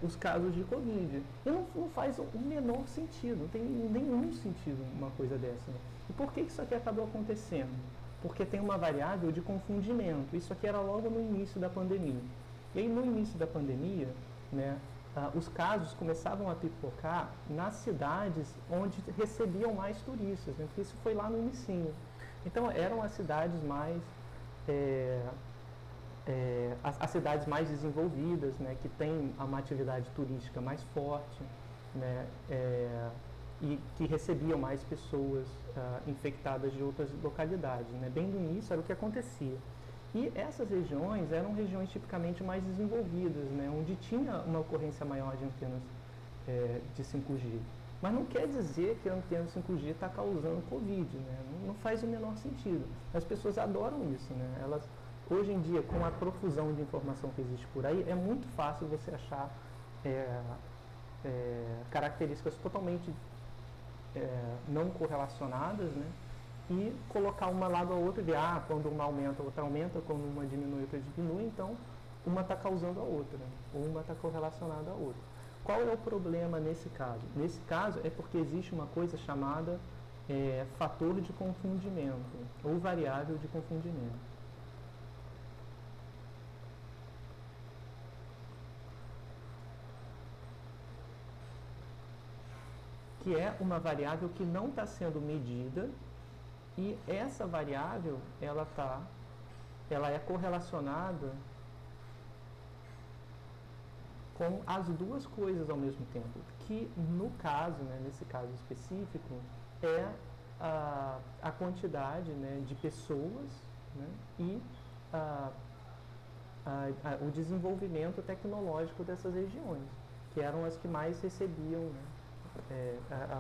Speaker 1: os casos de Covid. E não faz o menor sentido, não tem nenhum sentido uma coisa dessa, né? E por que isso aqui acabou acontecendo? Porque tem uma variável de confundimento. Isso aqui era logo no início da pandemia. E aí, no início da pandemia, né, os casos começavam a pipocar nas cidades onde recebiam mais turistas, né, porque isso foi lá no inicinho. Então, eram as cidades mais... as cidades mais desenvolvidas, né, que têm uma atividade turística mais forte, né, e que recebiam mais pessoas infectadas de outras localidades, né. Bem no início era o que acontecia. E essas regiões eram regiões tipicamente mais desenvolvidas, né, onde tinha uma ocorrência maior de antenas de 5G. Mas não quer dizer que a antena 5G está causando Covid, né? Não faz o menor sentido. As pessoas adoram isso, né? Elas, hoje em dia, com a profusão de informação que existe por aí, é muito fácil você achar características totalmente não correlacionadas, né? E colocar uma lado a outra e ver, quando uma aumenta, a outra aumenta, quando uma diminui, a outra diminui, então uma está causando a outra, né? Ou uma está correlacionada à outra. Qual é o problema nesse caso? Nesse caso é porque existe uma coisa chamada fator de confundimento, ou variável de confundimento. Que é uma variável que não está sendo medida, e essa variável ela é correlacionada com as duas coisas ao mesmo tempo, que no caso, né, nesse caso específico, é a quantidade, né, de pessoas, né, e o desenvolvimento tecnológico dessas regiões, que eram as que mais recebiam, né,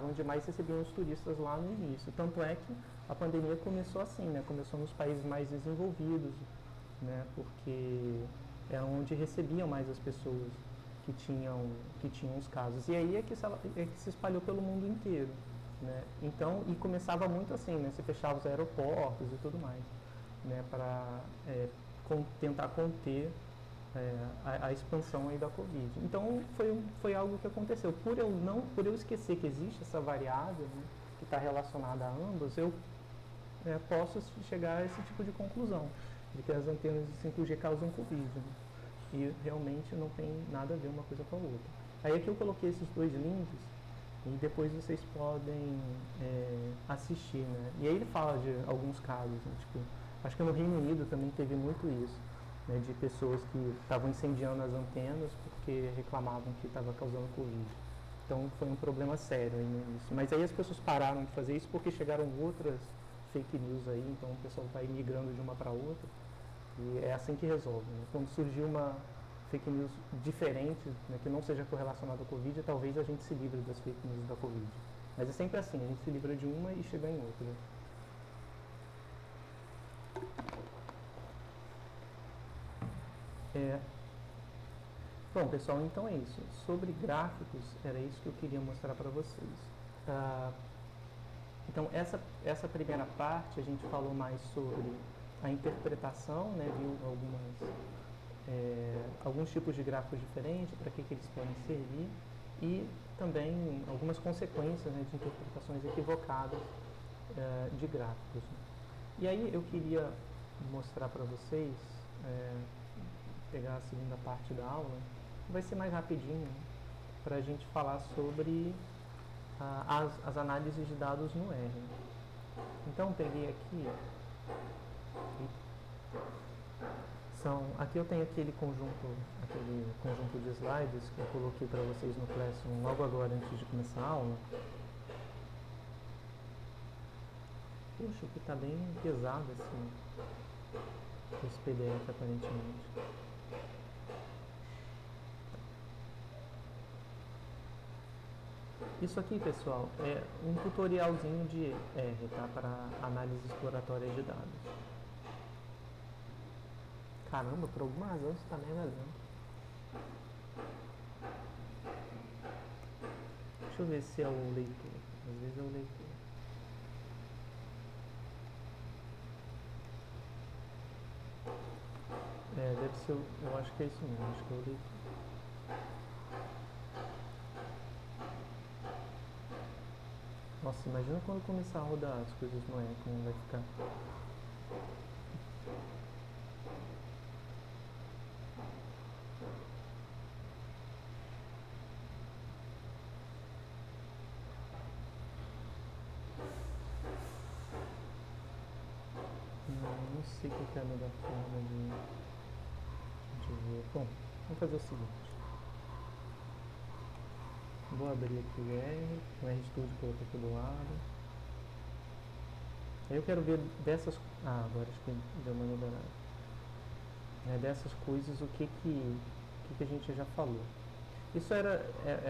Speaker 1: onde mais recebiam os turistas lá no início. Tanto é que a pandemia começou assim, né? Começou nos países mais desenvolvidos, né? Porque é onde recebiam mais as pessoas que tinham os casos. E aí é que se espalhou pelo mundo inteiro, né? Então, e começava muito assim, né? Se fechava os aeroportos e tudo mais, né? Para tentar conter a expansão aí da Covid. Então foi algo que aconteceu. Por eu esquecer que existe essa variável, né, que está relacionada a ambas, eu posso chegar a esse tipo de conclusão, de que as antenas de 5G causam Covid, né, e realmente não tem nada a ver uma coisa com a outra. Aí aqui eu coloquei esses dois links e depois vocês podem assistir, né. E aí ele fala de alguns casos, né, tipo, acho que no Reino Unido também teve muito isso, né, de pessoas que estavam incendiando as antenas porque reclamavam que estava causando Covid. Então foi um problema sério aí no início. Mas aí as pessoas pararam de fazer isso porque chegaram outras fake news aí, então o pessoal vai migrando de uma para outra e é assim que resolve, né? Quando surgir uma fake news diferente, né, que não seja correlacionada à Covid, talvez a gente se livre das fake news da Covid. Mas é sempre assim, a gente se livra de uma e chega em outra. Bom, pessoal, então é isso. Sobre gráficos, era isso que eu queria mostrar para vocês. Então, essa primeira parte, a gente falou mais sobre a interpretação, né, viu alguns tipos de gráficos diferentes, para que eles podem servir, e também algumas consequências, né, de interpretações equivocadas de gráficos. E aí eu queria mostrar para vocês, pegar a segunda parte da aula, vai ser mais rapidinho, para a gente falar sobre as análises de dados no R. Então peguei aqui, aqui eu tenho aquele conjunto de slides que eu coloquei para vocês no Classroom logo agora antes de começar a aula. Puxa, aqui está bem pesado esse PDF aparentemente. Isso aqui, pessoal, é um tutorialzinho de R, tá? Para análise exploratória de dados. Caramba, por alguma razão isso tá mega lento. Deixa eu ver se é o leitor. Às vezes é o leitor. Deve ser, eu acho que é isso mesmo, acho que é o leitor. Nossa, imagina quando começar a rodar as coisas no E, como vai ficar. Não sei qual que é a melhor forma de ver. Bom, vamos fazer o seguinte. Vou abrir aqui o RStudio coloquei aqui do lado. Aí eu quero ver dessas... agora acho que deu uma melhorada. Dessas coisas, o que a gente já falou. Isso era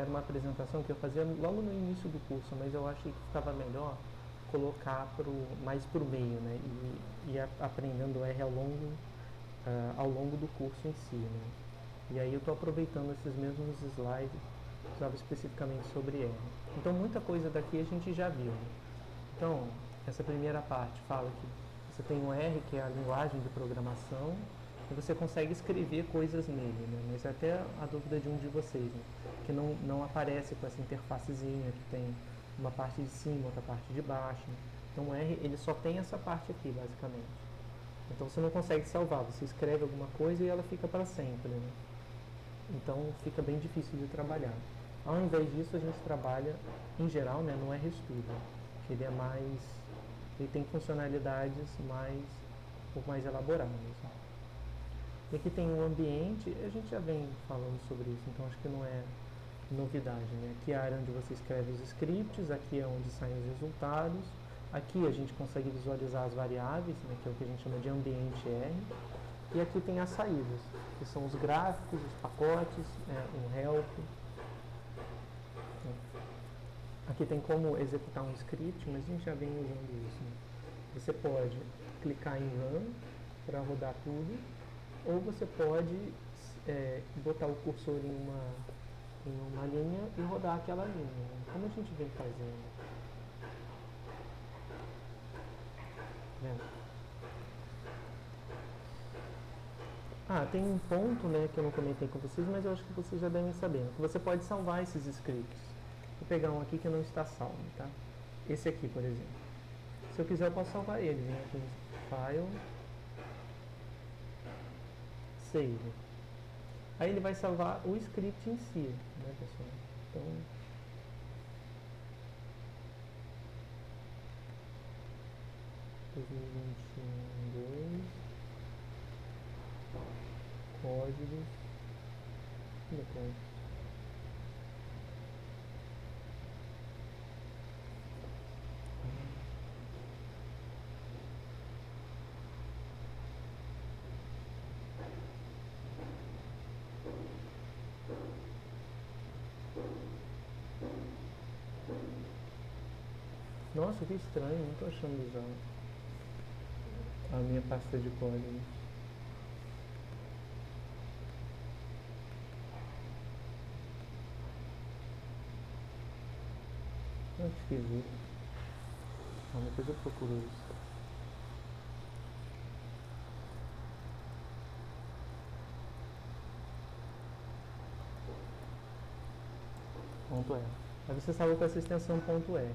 Speaker 1: uma apresentação que eu fazia logo no início do curso, mas eu achei que ficava melhor colocar mais para o meio, né? E aprendendo R ao longo do curso em si, né? E aí eu estou aproveitando esses mesmos slides que usava especificamente sobre R. Então muita coisa daqui a gente já viu. Né? Então, essa primeira parte fala que você tem o R, que é a linguagem de programação, e você consegue escrever coisas nele, né? Mas é até a dúvida de um de vocês, né? Que não aparece com essa interfacezinha que tem uma parte de cima, outra parte de baixo. Né? Então o R ele só tem essa parte aqui, basicamente. Então você não consegue salvar, você escreve alguma coisa e ela fica para sempre. Né? Então fica bem difícil de trabalhar. Ao invés disso, a gente trabalha, em geral, né, no RStudio, que ele tem funcionalidades mais elaboradas. Né? E aqui tem um ambiente, a gente já vem falando sobre isso, então acho que não é novidade. Né? Aqui é a área onde você escreve os scripts, aqui é onde saem os resultados, aqui a gente consegue visualizar as variáveis, né, que é o que a gente chama de ambiente R, e aqui tem as saídas, que são os gráficos, os pacotes, um help. Aqui tem como executar um script, mas a gente já vem usando isso. Né? Você pode clicar em Run para rodar tudo, ou você pode botar o cursor em uma linha e rodar aquela linha, né? Como a gente vem fazendo. Vendo? Tem um ponto, né, que eu não comentei com vocês, mas eu acho que vocês já devem saber, que você pode salvar esses scripts. Vou pegar um aqui que não está salvo, tá? Esse aqui, por exemplo. Se eu quiser, eu posso salvar ele. Vem aqui em File, Save. Aí ele vai salvar o script em si, né, pessoal? Então, códigos, depois. Nossa, que estranho, não estou achando usar a minha pasta de códigos. É esquisito. Depois eu procuro isso. .r. Aí você salva com essa extensão .r.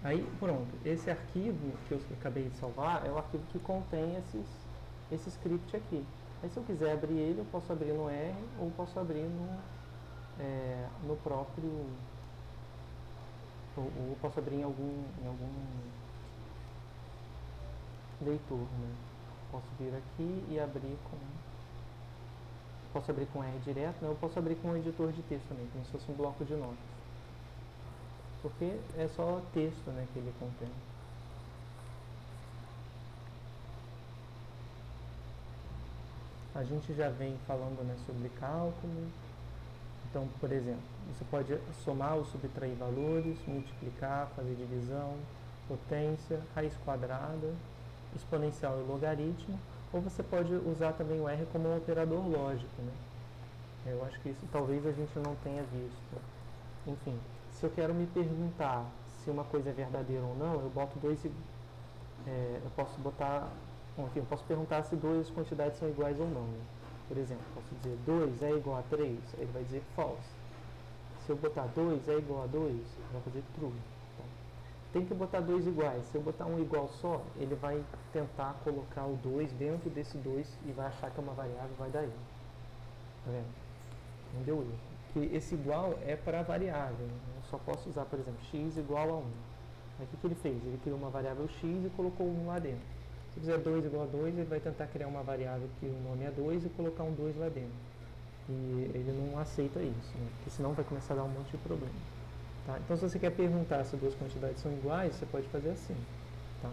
Speaker 1: Aí, pronto, esse arquivo que eu acabei de salvar é o arquivo que contém esse script aqui. Aí se eu quiser abrir ele, eu posso abrir no R ou posso abrir no próprio... Ou posso abrir em algum leitor, né? Posso vir aqui e abrir com... Posso abrir com R direto, né? Eu posso abrir com um editor de texto também, como se fosse um bloco de notas. Porque é só texto, né, que ele contém. A gente já vem falando, né, sobre cálculo. Então, por exemplo, você pode somar ou subtrair valores, multiplicar, fazer divisão, potência, raiz quadrada, exponencial e logaritmo, Ou você pode usar também o R como um operador lógico, né? Eu acho que isso talvez a gente não tenha visto. Enfim, se eu quero me perguntar se uma coisa é verdadeira ou não, eu boto eu posso botar, enfim, eu posso perguntar se duas quantidades são iguais ou não, né? Por exemplo, posso dizer 2 é igual a 3, ele vai dizer false. Se eu botar 2 é igual a 2, ele vai fazer true. Tá? Tem que botar dois iguais. Se eu botar um igual só, ele vai tentar colocar o 2 dentro desse 2 e vai achar que é uma variável e vai dar erro. Tá vendo? Não deu erro. Que esse igual é para variável. Né? Eu só posso usar, por exemplo, x igual a 1. Aí o que ele fez? Ele criou uma variável x e colocou 1 lá dentro. Se eu fizer 2 igual a 2, ele vai tentar criar uma variável que o nome é 2 e colocar um 2 lá dentro. E ele não aceita isso, né? Porque senão vai começar a dar um monte de problema. Tá? Então, se você quer perguntar se duas quantidades são iguais, você pode fazer assim. Tá?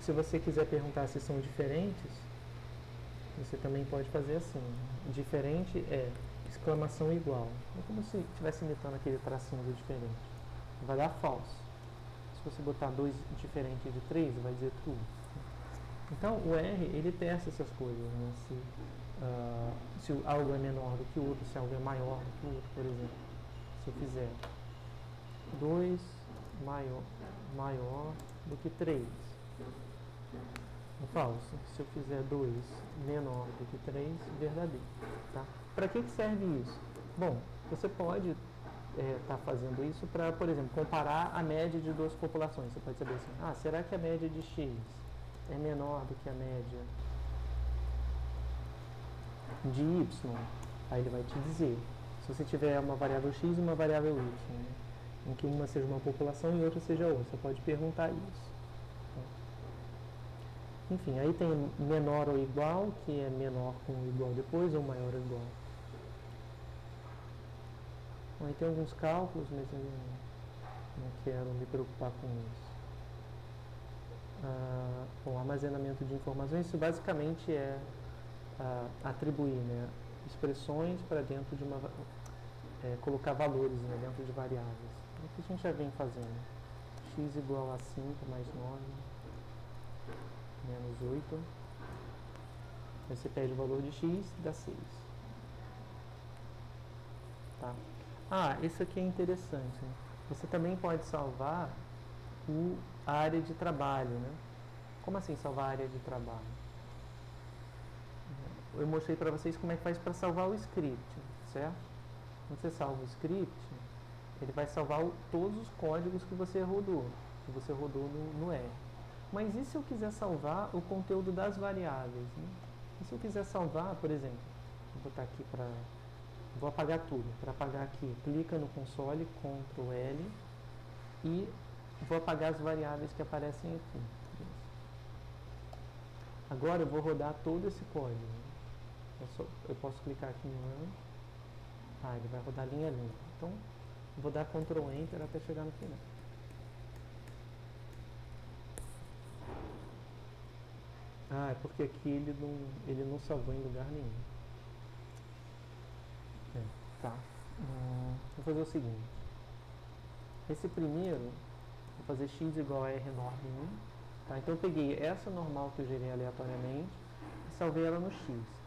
Speaker 1: Se você quiser perguntar se são diferentes, você também pode fazer assim. Diferente é exclamação igual. É como se estivesse imitando aquele tracinho do diferente. Vai dar false. Se você botar 2 diferente de 3, vai dizer true. Então, o R, ele testa essas coisas, né? Se algo é menor do que o outro, se algo é maior do que o outro, por exemplo. Se eu fizer 2 maior do que 3, é falso. Se eu fizer 2 menor do que 3, verdadeiro. Tá? Para que serve isso? Bom, você pode estar fazendo isso para, por exemplo, comparar a média de duas populações. Você pode saber assim, será que a média de X é menor do que a média de Y? Aí ele vai te dizer. Se você tiver uma variável X e uma variável Y, né, em que uma seja uma população e outra seja outra, você pode perguntar isso. Enfim, aí tem menor ou igual, que é menor com o igual depois, ou maior ou igual. Aí tem alguns cálculos, mas eu não quero me preocupar com isso. Bom, armazenamento de informações, isso basicamente é atribuir, né, expressões para dentro de uma... colocar valores, né, dentro de variáveis. É o que a gente já vem fazendo. X igual a 5 mais 9 menos 8. Aí você pede o valor de x, dá 6. Tá? Isso aqui é interessante. Né? Você também pode salvar a área de trabalho. Né? Como assim salvar a área de trabalho? Eu mostrei para vocês como é que faz para salvar o script, certo? Quando você salva o script, ele vai salvar todos os códigos que você rodou no R. Mas e se eu quiser salvar o conteúdo das variáveis? Né? E se eu quiser salvar, por exemplo, vou botar aqui para... Vou apagar tudo. Para apagar aqui, clica no console, Ctrl L, e vou apagar as variáveis que aparecem aqui. Agora eu vou rodar todo esse código. Eu posso clicar aqui em Run. Ele vai rodar linha a linha. Então, vou dar Ctrl Enter até chegar no final. É porque aqui ele não salvou em lugar nenhum. Tá. Vou fazer o seguinte. Esse primeiro, vou fazer x igual a r norm em 1. Tá? Então eu peguei essa normal que eu gerei aleatoriamente e salvei ela no x.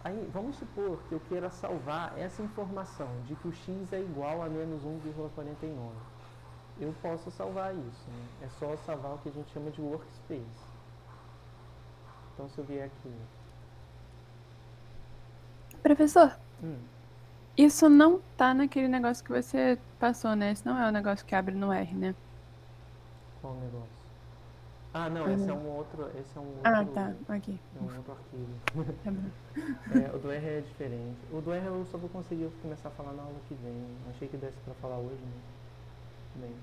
Speaker 1: Aí, vamos supor que eu queira salvar essa informação de que o x é igual a menos 1,49. Eu posso salvar isso. Né? É só salvar o que a gente chama de workspace. Então, se eu vier aqui...
Speaker 3: Professor, isso não tá naquele negócio que você passou, né? Esse não é o negócio que abre no R, né?
Speaker 1: Qual negócio? Não, esse é um outro...
Speaker 3: Tá, aqui.
Speaker 1: É um outro arquivo.
Speaker 3: Tá bom.
Speaker 1: O do R é diferente. O do R eu só vou conseguir começar a falar na aula que vem. Achei que desse pra falar hoje, mas... Bem...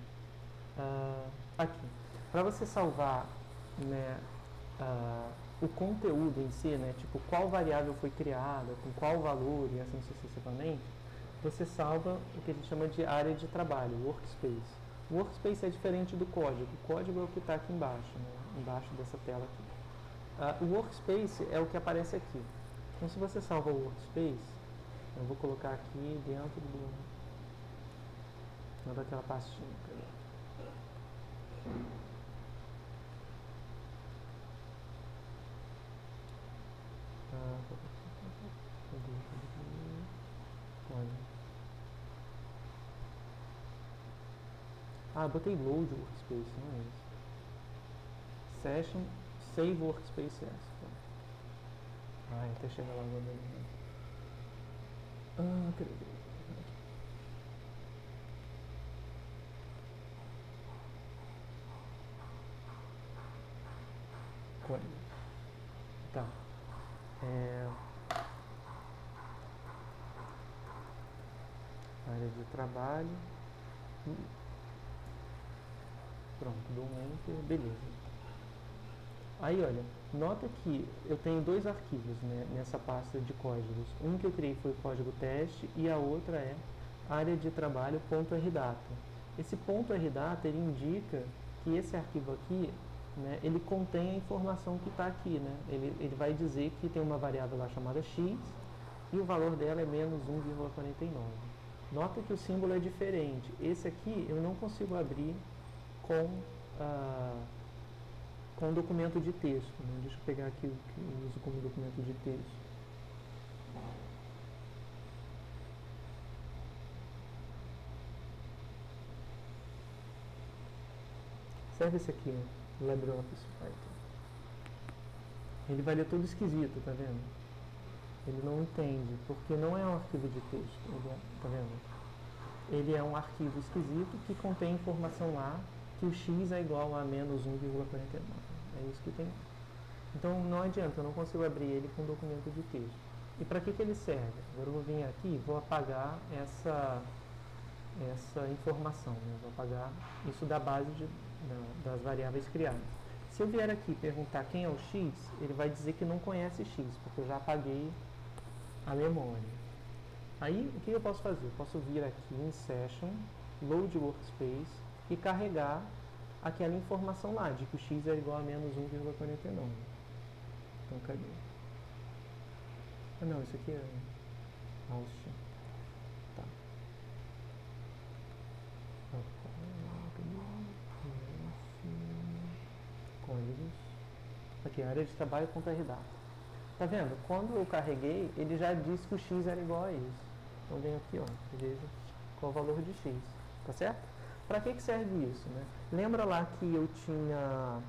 Speaker 1: aqui. Para você salvar, né, o conteúdo em si, né, tipo qual variável foi criada, com qual valor e assim sucessivamente, você salva o que a gente chama de área de trabalho, workspace. O workspace é diferente do código. O código é o que está aqui embaixo, né, embaixo dessa tela aqui. O workspace é o que aparece aqui. Então, se você salva o workspace, eu vou colocar aqui dentro daquela pastinha. Ah, botei load workspace, não é isso. Session, save workspace yes. Ah, até chegar lá agora. Ah, cadê? Código. Tá. Área de trabalho. Pronto, dou um enter, beleza. Aí, olha, nota que eu tenho dois arquivos, né, nessa pasta de códigos. Um que eu criei foi o código teste e a outra é área de trabalho.rdata. Esse .rdata, ele indica que esse arquivo aqui, né, ele contém a informação que está aqui, né? Ele vai dizer que tem uma variável lá chamada x e o valor dela é menos 1,49. Nota que o símbolo é diferente. Esse aqui eu não consigo abrir com com documento de texto, né? Deixa eu pegar aqui o que eu uso como documento de texto. Serve esse aqui, ó, LibreOffice Python. Ele vai ler tudo esquisito, tá vendo? Ele não entende, porque não é um arquivo de texto, tá vendo? Ele é um arquivo esquisito que contém informação lá que o x é igual a menos 1,49. É isso que tem. Então não adianta, eu não consigo abrir ele com documento de texto. E para que ele serve? Agora eu vou vir aqui e vou apagar essa informação, né? Vou apagar isso da base das variáveis criadas. Se eu vier aqui perguntar quem é o x, ele vai dizer que não conhece x, porque eu já apaguei a memória. Aí, o que eu posso fazer? Eu posso vir aqui em Session, Load Workspace e carregar aquela informação lá, de que o x é igual a menos 1,49. Então, cadê? Ah, não, isso aqui é host. Tá. Códigos. Aqui, área de trabalho.rdata. Tá vendo? Quando eu carreguei, ele já disse que o x era igual a isso. Então, venho aqui, ó, veja qual o valor de x. Tá certo? Para que serve isso, né? Lembra lá que eu tinha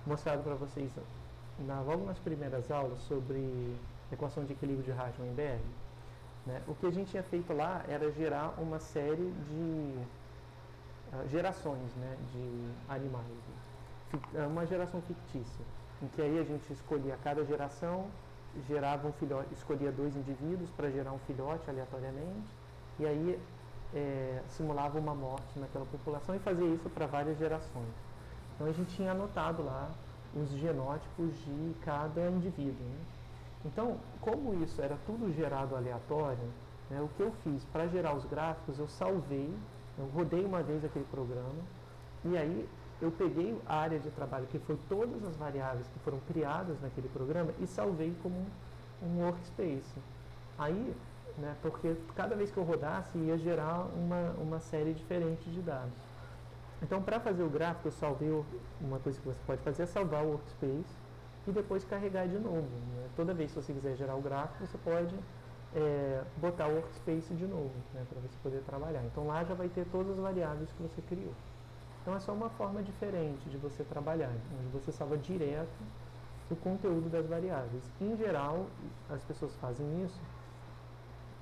Speaker 1: mostrado para vocês logo nas primeiras aulas sobre equação de equilíbrio de Rashomon-Berg? Né? O que a gente tinha feito lá era gerar uma série de gerações, né, de animais. Uma geração fictícia, em que aí a gente escolhia cada geração, gerava um filhote, escolhia 2 indivíduos para gerar um filhote aleatoriamente, e aí simulava uma morte naquela população e fazia isso para várias gerações. Então a gente tinha anotado lá os genótipos de cada indivíduo. Né? Então, como isso era tudo gerado aleatório, né, o que eu fiz para gerar os gráficos, eu salvei, eu rodei uma vez aquele programa, e aí eu peguei a área de trabalho, que foi todas as variáveis que foram criadas naquele programa, e salvei como um workspace. Aí, né, porque cada vez que eu rodasse, ia gerar uma série diferente de dados. Então, para fazer o gráfico, eu salvei, uma coisa que você pode fazer é salvar o workspace e depois carregar de novo. Né? Toda vez que você quiser gerar o gráfico, você pode botar o workspace de novo, né, para você poder trabalhar. Então, lá já vai ter todas as variáveis que você criou. Então, é só uma forma diferente de você trabalhar, onde você salva direto o conteúdo das variáveis. Em geral, as pessoas fazem isso,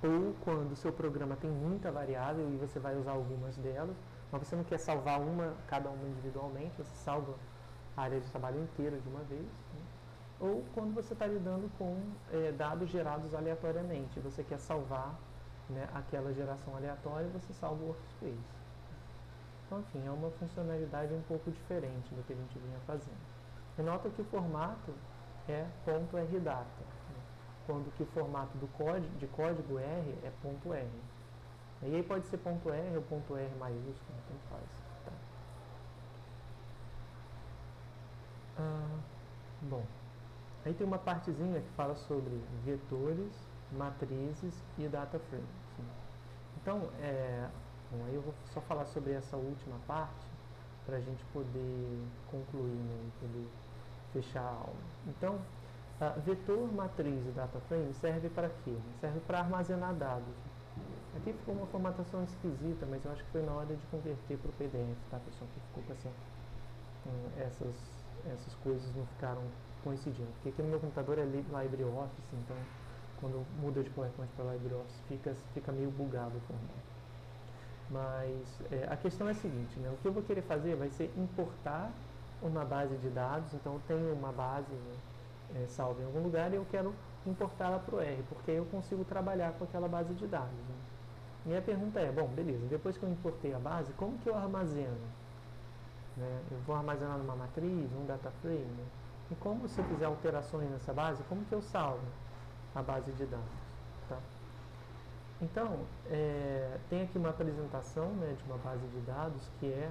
Speaker 1: ou quando o seu programa tem muita variável e você vai usar algumas delas, mas você não quer salvar cada uma individualmente, você salva a área de trabalho inteira de uma vez. Né? Ou quando você está lidando com dados gerados aleatoriamente, você quer salvar, né, aquela geração aleatória, você salva o workspace. Então, enfim, é uma funcionalidade um pouco diferente do que a gente vinha fazendo. E nota que o formato é .rdata, né? Quando que o formato de código R é .r. E aí pode ser .r ou .r maiúsculo, tanto faz. Tá? Bom, aí tem uma partezinha que fala sobre vetores, matrizes e data frames. Né? Então, bom, aí eu vou só falar sobre essa última parte para a gente poder concluir, né, e poder fechar a aula. Então, vetor, matriz e data frame serve para quê? Serve para armazenar dados. Aqui ficou uma formatação esquisita, mas eu acho que foi na hora de converter para o PDF, tá, pessoal? Que ficou com essas coisas não ficaram coincidindo. Porque aqui no meu computador é LibreOffice, então quando muda de PowerPoint para LibreOffice fica meio bugado o formato. Mas a questão é a seguinte, né? O que eu vou querer fazer vai ser importar uma base de dados. Então eu tenho uma base, né, salva em algum lugar e eu quero importá-la para o R, porque aí eu consigo trabalhar com aquela base de dados, né? Minha pergunta é, bom, beleza, depois que eu importei a base, como que eu armazeno? Né? Eu vou armazenar numa matriz, num data frame, né? E como, se eu fizer alterações nessa base, como que eu salvo a base de dados? Tá? Então, tem aqui uma apresentação, né, de uma base de dados que é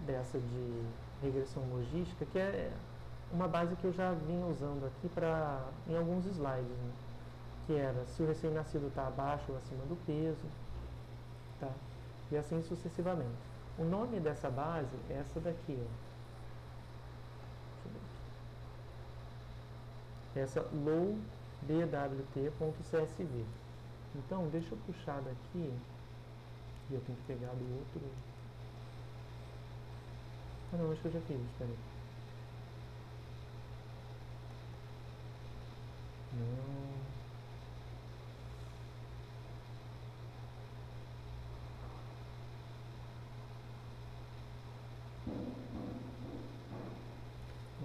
Speaker 1: dessa de regressão logística, que é uma base que eu já vim usando aqui em alguns slides, né? Que era se o recém-nascido está abaixo ou acima do peso, tá? E assim sucessivamente. O nome dessa base é essa daqui, ó. Essa lowbwt.csv. Então, deixa eu puxar daqui, e eu tenho que pegar do outro. Ah não, acho que eu já fiz, espera aí. Não.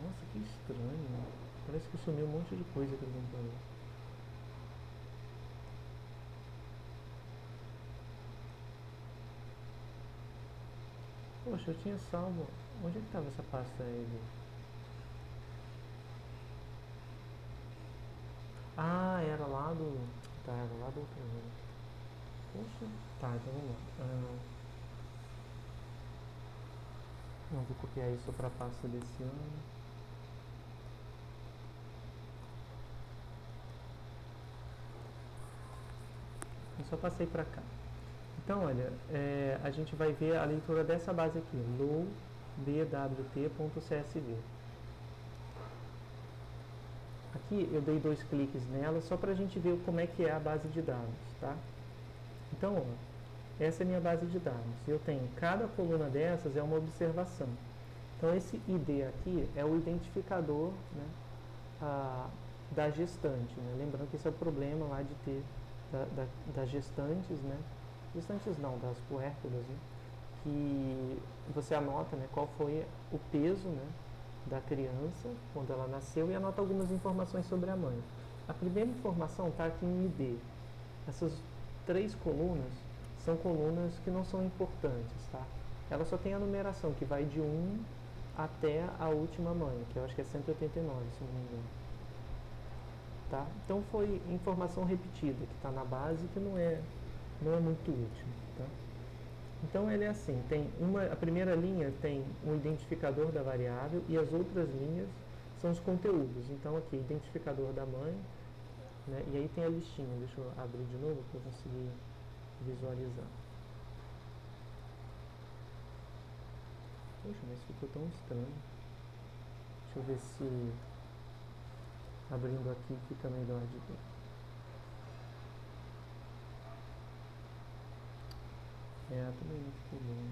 Speaker 1: Nossa, que estranho. Parece que sumiu um monte de coisa aqui no computador. Poxa, eu tinha salvo. Onde é que estava essa pasta aí? Ah, era lá do... Tá, era lá do outro ano. Poxa. Tá, então vamos lá. Não, vou copiar isso para a pasta desse ano. Eu só passei para cá. Então, olha, a gente vai ver a leitura dessa base aqui, lowbwt.csv. Aqui eu dei 2 cliques nela só para a gente ver como é que é a base de dados, tá? Então, ó, essa é a minha base de dados. Eu tenho, cada coluna dessas é uma observação. Então, esse ID aqui é o identificador, né, da gestante, né? Lembrando que esse é o problema lá de ter das gestantes, né? Gestantes não, das puérperas, né? Que você anota, né, qual foi o peso, né, da criança quando ela nasceu e anota algumas informações sobre a mãe. A primeira informação está aqui em ID. Essas 3 colunas são colunas que não são importantes, tá? Ela só tem a numeração que vai de 1 até a última mãe, que eu acho que é 189, se não me engano. Tá? Então foi informação repetida que está na base, que não é muito útil. Tá? Então ele é assim, a primeira linha tem um identificador da variável e as outras linhas são os conteúdos. Então aqui, identificador da mãe, né, e aí tem a listinha. Deixa eu abrir de novo para eu conseguir visualizar. Poxa, mas ficou tão estranho. Deixa eu ver se abrindo aqui fica melhor de ver. Também não ficou bom.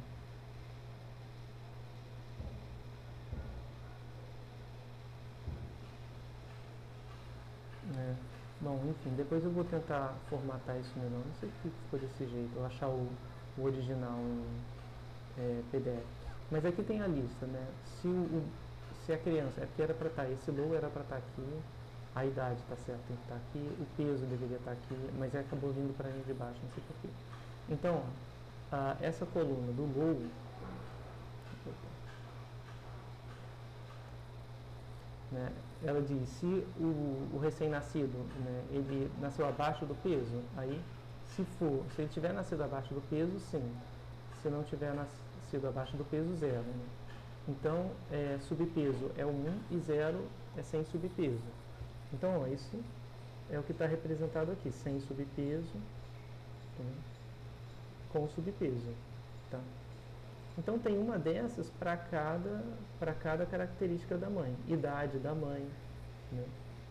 Speaker 1: Bom, enfim, depois eu vou tentar formatar isso melhor. Não sei por que ficou desse jeito. Eu achar o original em PDF. Mas aqui tem a lista, né? Se a criança, é porque era para estar, esse low era para estar aqui, a idade está certo, tem que estar aqui, o peso deveria estar aqui, mas acabou vindo para a linha de baixo, não sei porquê. Então, essa coluna do low, né, ela diz se o recém-nascido, né, ele nasceu abaixo do peso, aí se ele tiver nascido abaixo do peso, sim. Se não tiver nascido abaixo do peso, 0. Né? Então, subpeso é 1 e 0 é sem subpeso. Então, ó, isso é o que está representado aqui, sem subpeso, né, com subpeso. Tá? Então, tem uma dessas para cada característica da mãe. Idade da mãe. Né?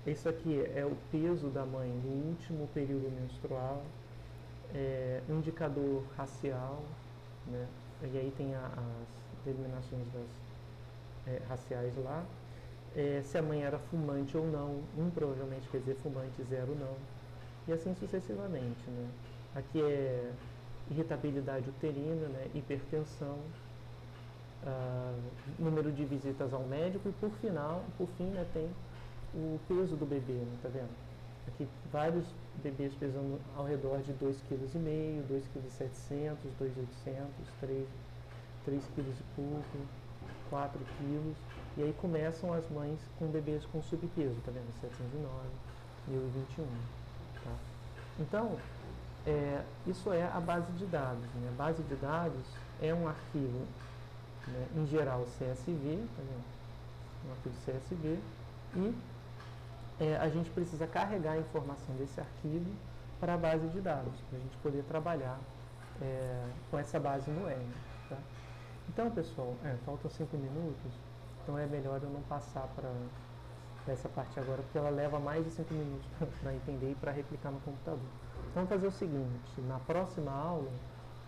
Speaker 1: Isso aqui é o peso da mãe no último período menstrual. indicador racial, né? E aí tem as denominações raciais lá. Se a mãe era fumante ou não, provavelmente quer dizer fumante, 0 não. E assim sucessivamente, né? Aqui é irritabilidade uterina, né? Hipertensão, número de visitas ao médico e por fim, né, tem o peso do bebê, né? Tá vendo? Aqui vários bebês pesando ao redor de 2,5 kg, 2,7 kg, 2,800, 3 kg e pouco, 4 kg. E aí começam as mães com bebês com subpeso, tá vendo? 709, 1021, tá? Então, isso é a base de dados, né? A base de dados é um arquivo, né, em geral CSV, tá vendo? Um arquivo CSV, e a gente precisa carregar a informação desse arquivo para a base de dados, para a gente poder trabalhar com essa base no R, tá? Então, pessoal, faltam 5 minutos, então é melhor eu não passar para essa parte agora, porque ela leva mais de 5 minutos para entender e para replicar no computador. Então, vamos fazer o seguinte, na próxima aula,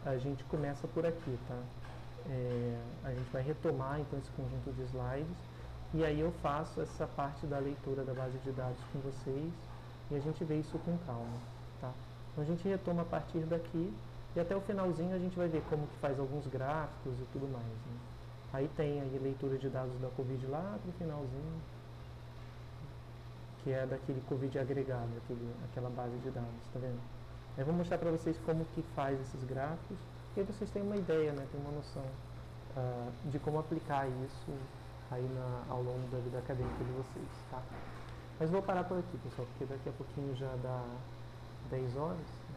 Speaker 1: a gente começa por aqui, tá? A gente vai retomar, então, esse conjunto de slides, e aí eu faço essa parte da leitura da base de dados com vocês, e a gente vê isso com calma, tá? Então, a gente retoma a partir daqui, e até o finalzinho a gente vai ver como que faz alguns gráficos e tudo mais, né? Aí tem aí leitura de dados da Covid lá pro finalzinho, que é daquele Covid agregado, aquela base de dados, tá vendo? Eu vou mostrar para vocês como que faz esses gráficos, e aí vocês têm uma ideia, né, tem uma noção de como aplicar isso aí ao longo da vida acadêmica de vocês, tá? Mas vou parar por aqui, pessoal, porque daqui a pouquinho já dá 10 horas. Né?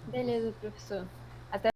Speaker 4: Beleza, professor.